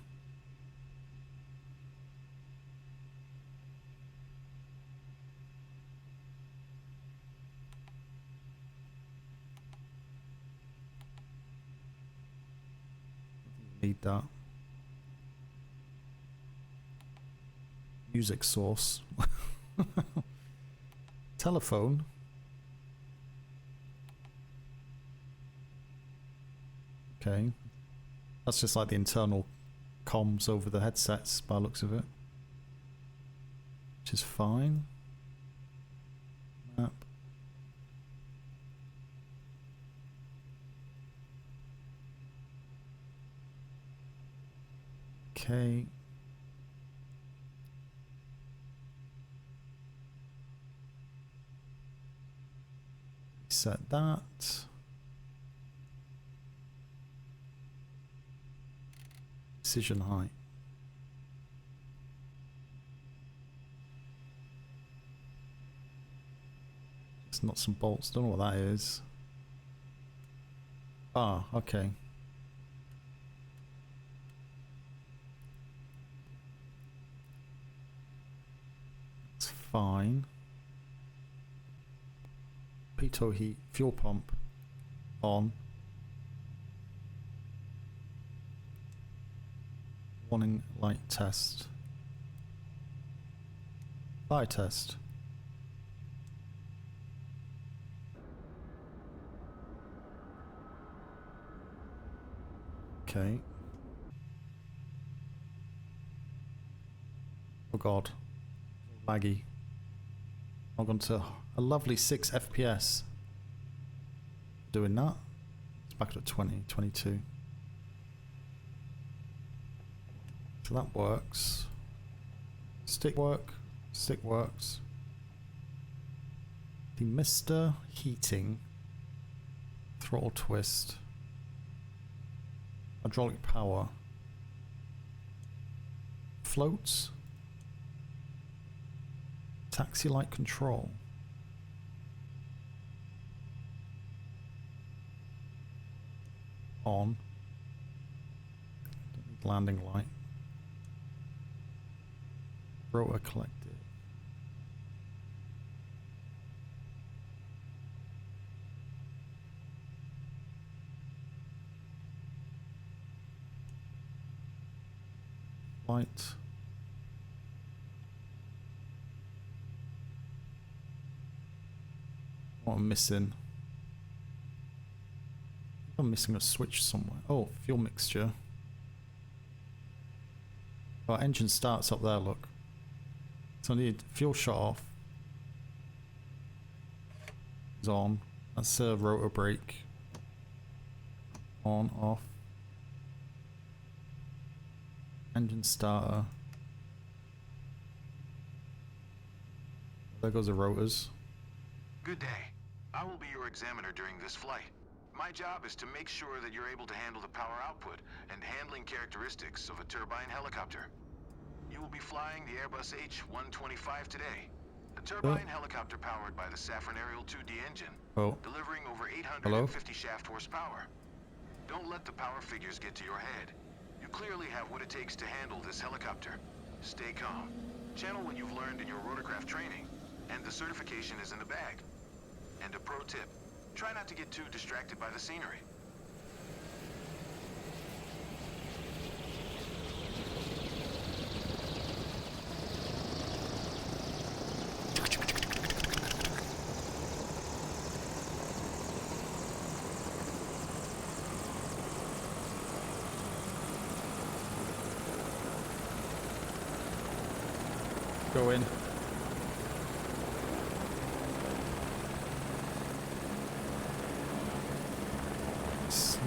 Need that. Music source. Telephone. Okay. That's just like the internal comms over the headsets by the looks of it. Which is fine. Map. Okay. Set that. Precision height. It's nuts and bolts. Don't know what that is. Ah, okay. It's fine. Pitot heat fuel pump on. Warning light test. Fire test. Okay. Oh god. Laggy. I've gone to a lovely 6 FPS. Doing that. It's back at 20, 22. So that works. Stick works. Demister heating. Throttle twist. Hydraulic power. Floats. Taxi light control. On. Don't need landing light. Rotor collective. Light. What I'm missing? I'm missing a switch somewhere. Oh, fuel mixture. Oh, engine starts up there, look. So I need fuel shut off. It's on. That's a rotor brake. On, off. Engine starter. There goes the rotors. Good day. I will be your examiner during this flight. My job is to make sure that you're able to handle the power output and handling characteristics of a turbine helicopter. You will be flying the Airbus H-125 today. A turbine helicopter powered by the Safran Ariel 2D engine, delivering over 850 shaft horsepower. Don't let the power figures get to your head. You clearly have what it takes to handle this helicopter. Stay calm. Channel what you've learned in your rotorcraft training, and the certification is in the bag. And a pro tip, try not to get too distracted by the scenery. Go in.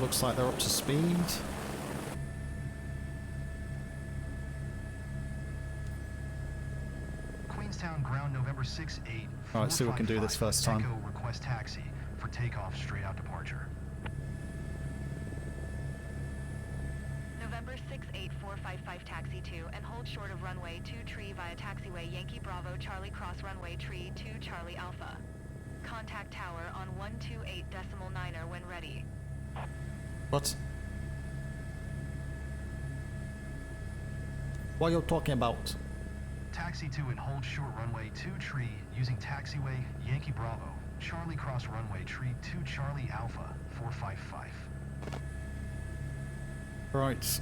Looks like they're up to speed. Queenstown ground November 6-8. Alright, see if we can do this first time. Echo request taxi for takeoff straight out departure. November Number 68455 taxi to and hold short of runway 2 tree via taxiway Yankee Bravo Charlie Cross runway tree 2 Charlie Alpha. Contact tower on 128.9er when ready. What? What are you talking about? Taxi to and hold short runway 2 tree using taxiway Yankee Bravo, Charlie Cross runway tree 2 Charlie Alpha 455. Right.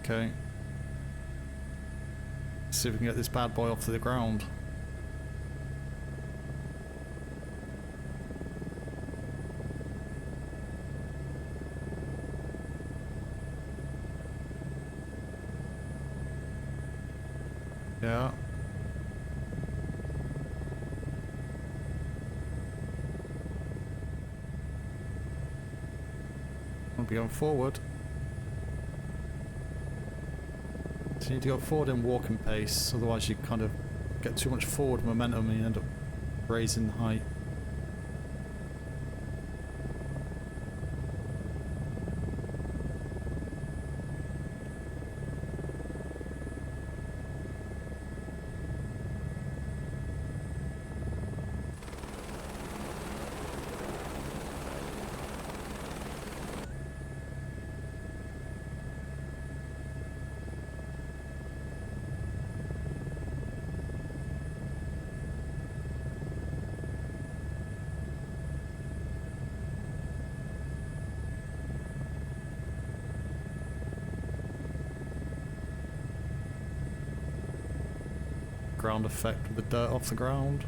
Okay. Let's see if we can get this bad boy off to the ground. Yeah. I'll be going forward. So you need to go forward in walking pace, otherwise you kind of get too much forward momentum and you end up raising height. Ground effect with the dirt off the ground.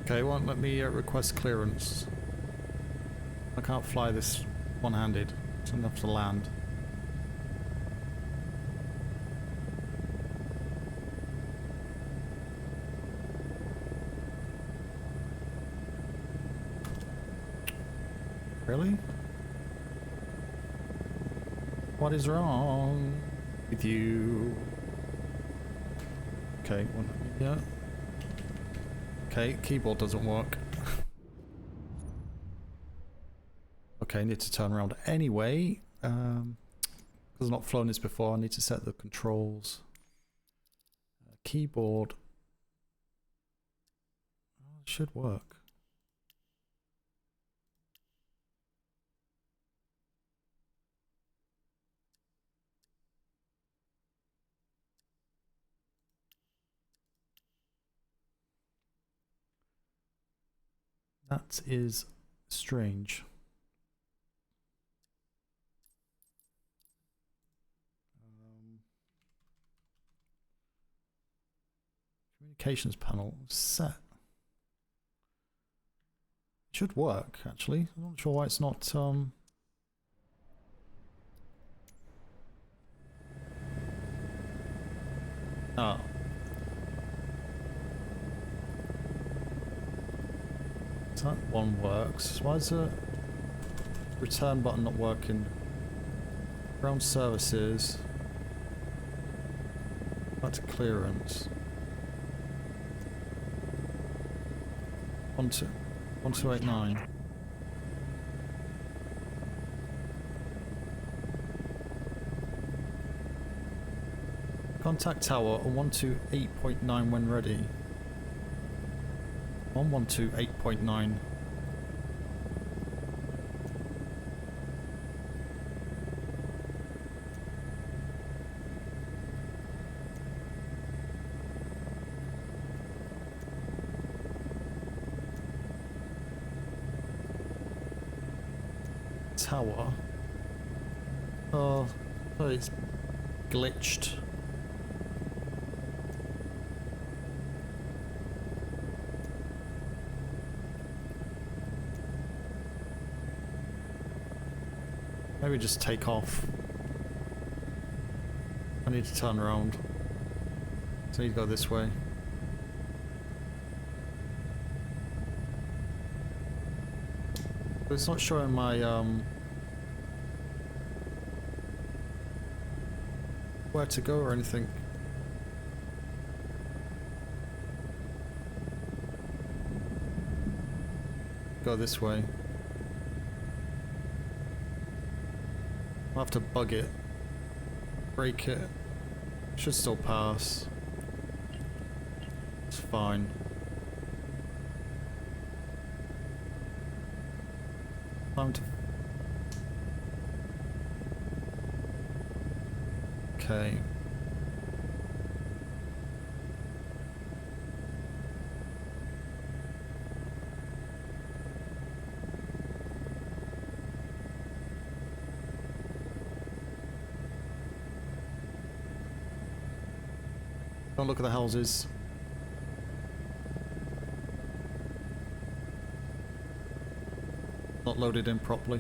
Okay, it won't let me request clearance. I can't fly this one-handed. It's enough to land. Really? What is wrong with you? Okay, one, yeah. Okay, keyboard doesn't work. Okay, need to turn around anyway. Because I've not flown this before, I need to set the controls. Keyboard. Oh, it should work. That is strange. Communications panel set. Should work actually. I'm not sure why it's not Oh. So that one works. Why is the return button not working? Ground services. Back to clearance. 1289. Contact tower on 128.9 when ready. 112.8.9. Tower. Oh, it's glitched. Maybe just take off. I need to turn around. So I need to go this way. But it's not showing my where to go or anything. Go this way. I'll have to bug it. Break it. Should still pass. It's fine. Time to... Okay. Don't look at the houses. Not loaded in properly.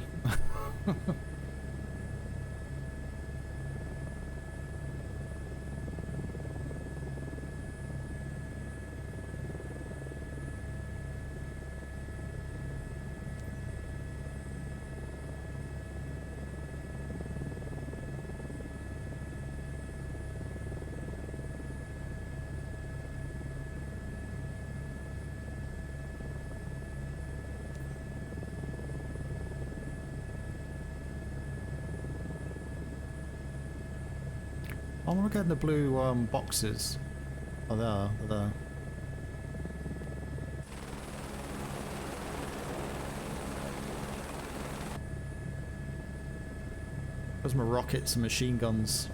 I want to get the blue boxes. Oh, they're there. There's my rockets and machine guns.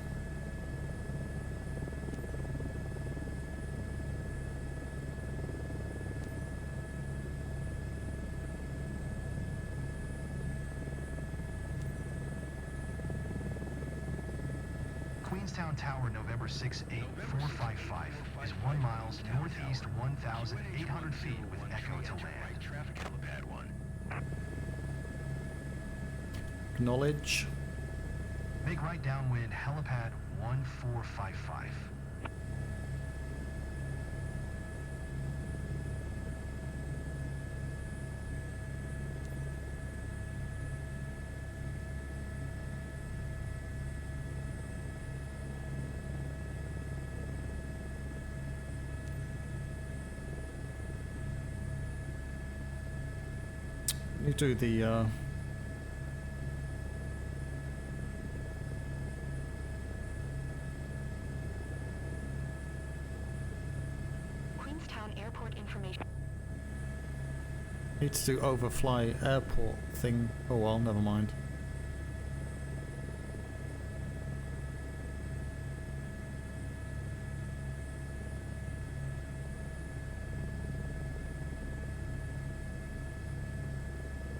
Queenstown Tower, November 68455, is 1 mile northeast 1,800 feet with echo to land. Traffic helipad 1. Acknowledge. Make right downwind helipad 1455. You do the Queenstown Airport information. need to do overfly airport thing. Oh well, never mind.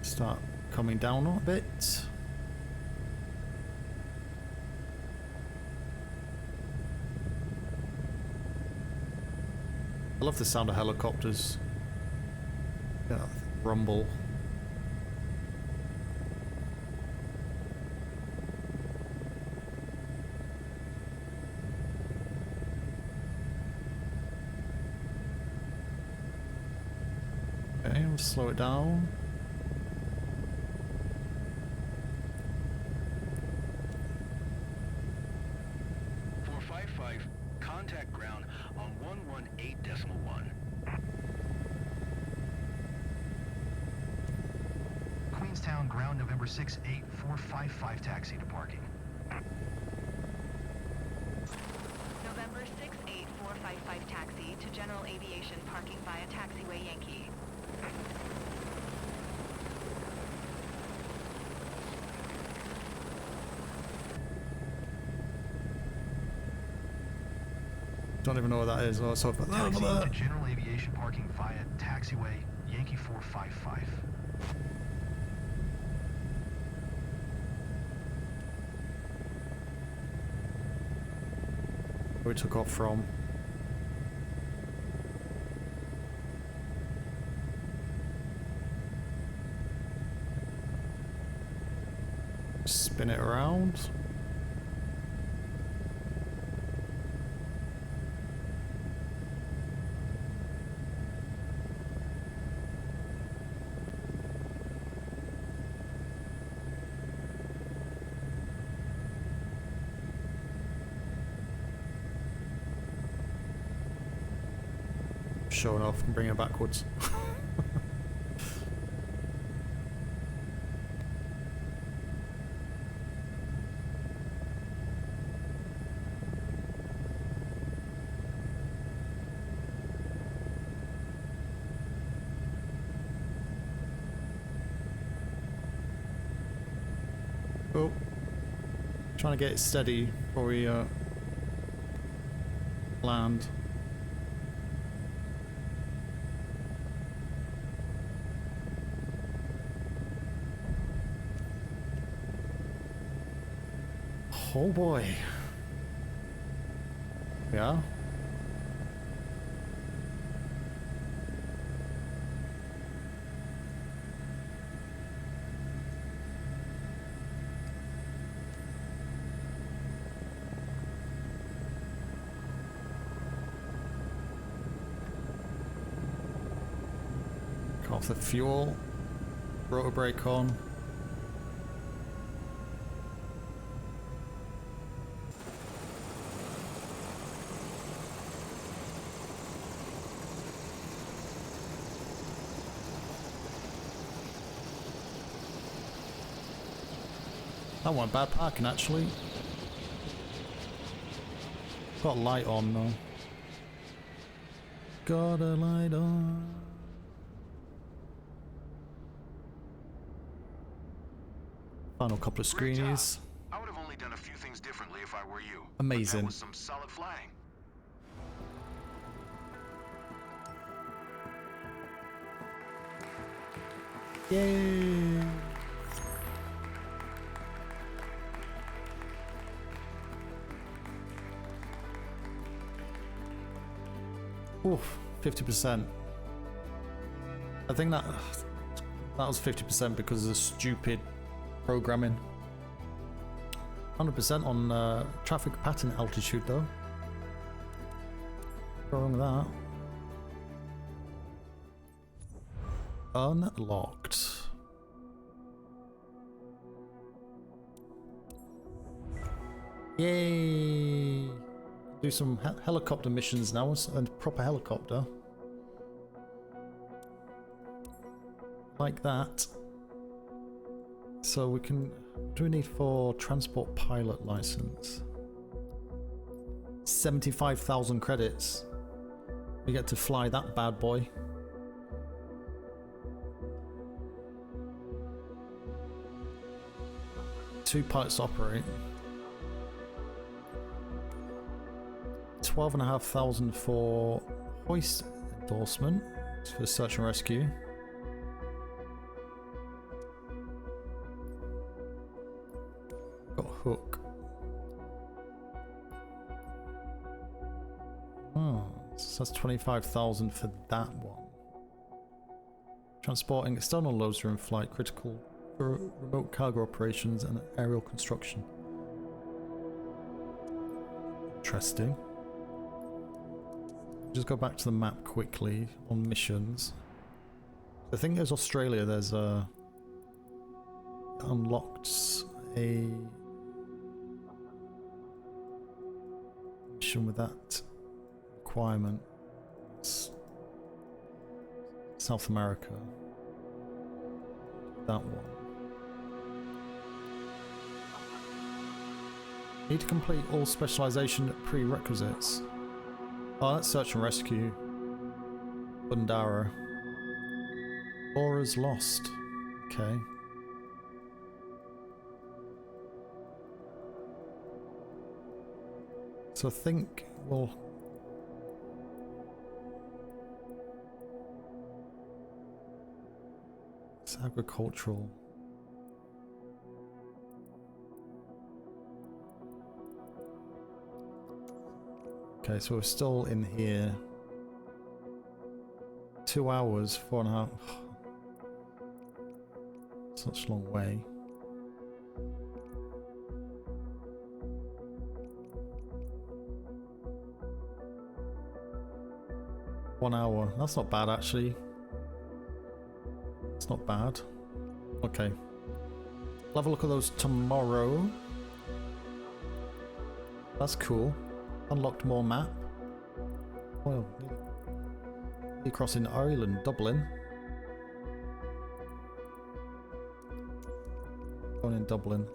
Start coming down a bit. I love the sound of helicopters. Yeah, rumble. Okay, we'll slow it down. Contact ground on 118.1. Queenstown ground, November 68455, taxi to parking. November 68455 taxi to general aviation parking via taxiway Yankee. Don't even know what that is. Oh, it's over Taxi there. to general aviation parking via taxiway Yankee 455. Where we took off from. Spin it around. Sure enough, can bring it backwards. Oh, trying to get it steady before we land. Oh boy. Yeah. Cut off the fuel. Rotor brake on. That wasn't bad parking actually. Got a light on though. Got a light on. Final couple of screenies. I would have only done a few things differently if I were you. Amazing. That was some solid flying. Yay! Oof, 50%. I think that was 50% because of the stupid programming. 100% on traffic pattern altitude though. What's wrong with that? Unlocked. Yay! Do some helicopter missions now, and proper helicopter. Like that. So we can... What do we need for transport pilot license? 75,000 credits. We get to fly that bad boy. Two pilots to operate. 12,500 for hoist endorsement for search and rescue. Got hook. Oh, so that's 25,000 for that one. Transporting external loads during flight, critical for remote cargo operations and aerial construction. Interesting. Just go back to the map quickly on missions. I think there's Australia. There's unlocked a mission with that requirement. It's South America. That one. Need to complete all specialization prerequisites. Oh, that's search and rescue. Bundara. Aura's lost. Okay. So I think we'll... It's agricultural. Okay, so we're still in here. 2 hours, 4.5. Such a long way. 1 hour. That's not bad, actually. It's not bad. Okay. I'll have a look at those tomorrow. That's cool. Unlocked more map. Well, you're crossing Ireland, Dublin. Going in Dublin.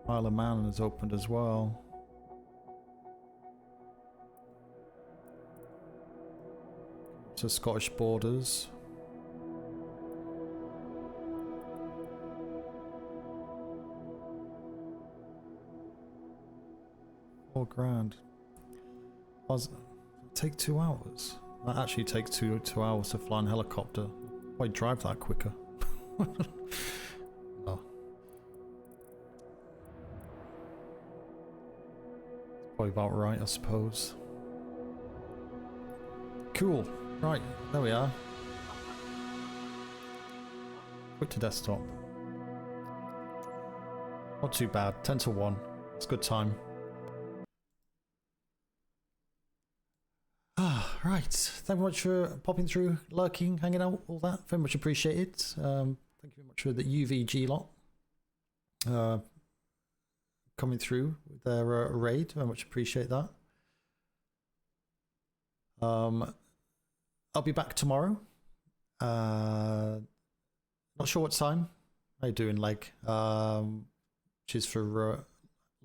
Isle of Man has opened as well. To Scottish borders. £4,000. Take 2 hours. That actually takes two hours to fly in a helicopter. Why drive that quicker? Oh. Probably about right, I suppose. Cool. Right, there we are. Quick to desktop. Not too bad. 10 to 1. It's a good time. Ah, right. Thank you very much for popping through, lurking, hanging out, all that. Very much appreciated. Thank you very much for the UVG lot coming through with their raid. Very much appreciate that. I'll be back tomorrow. Not sure what time. How you doing, Leg? Cheers for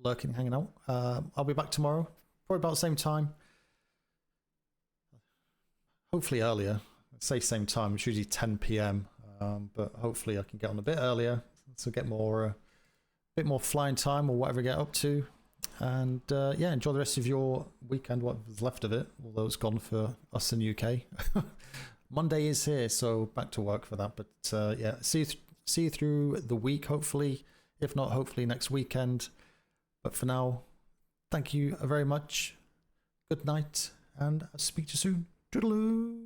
lurking, hanging out. I'll be back tomorrow, probably about the same time. Hopefully earlier. I say same time. It's usually 10 PM, but hopefully I can get on a bit earlier to get more, a bit more flying time or whatever I get up to. And yeah, enjoy the rest of your weekend, whatever's left of it, although it's gone for us in the UK. Monday is here, so back to work for that. But yeah, see you through the week, hopefully. If not, hopefully next weekend. But for now, thank you very much. Good night, and I'll speak to you soon. Toodaloo!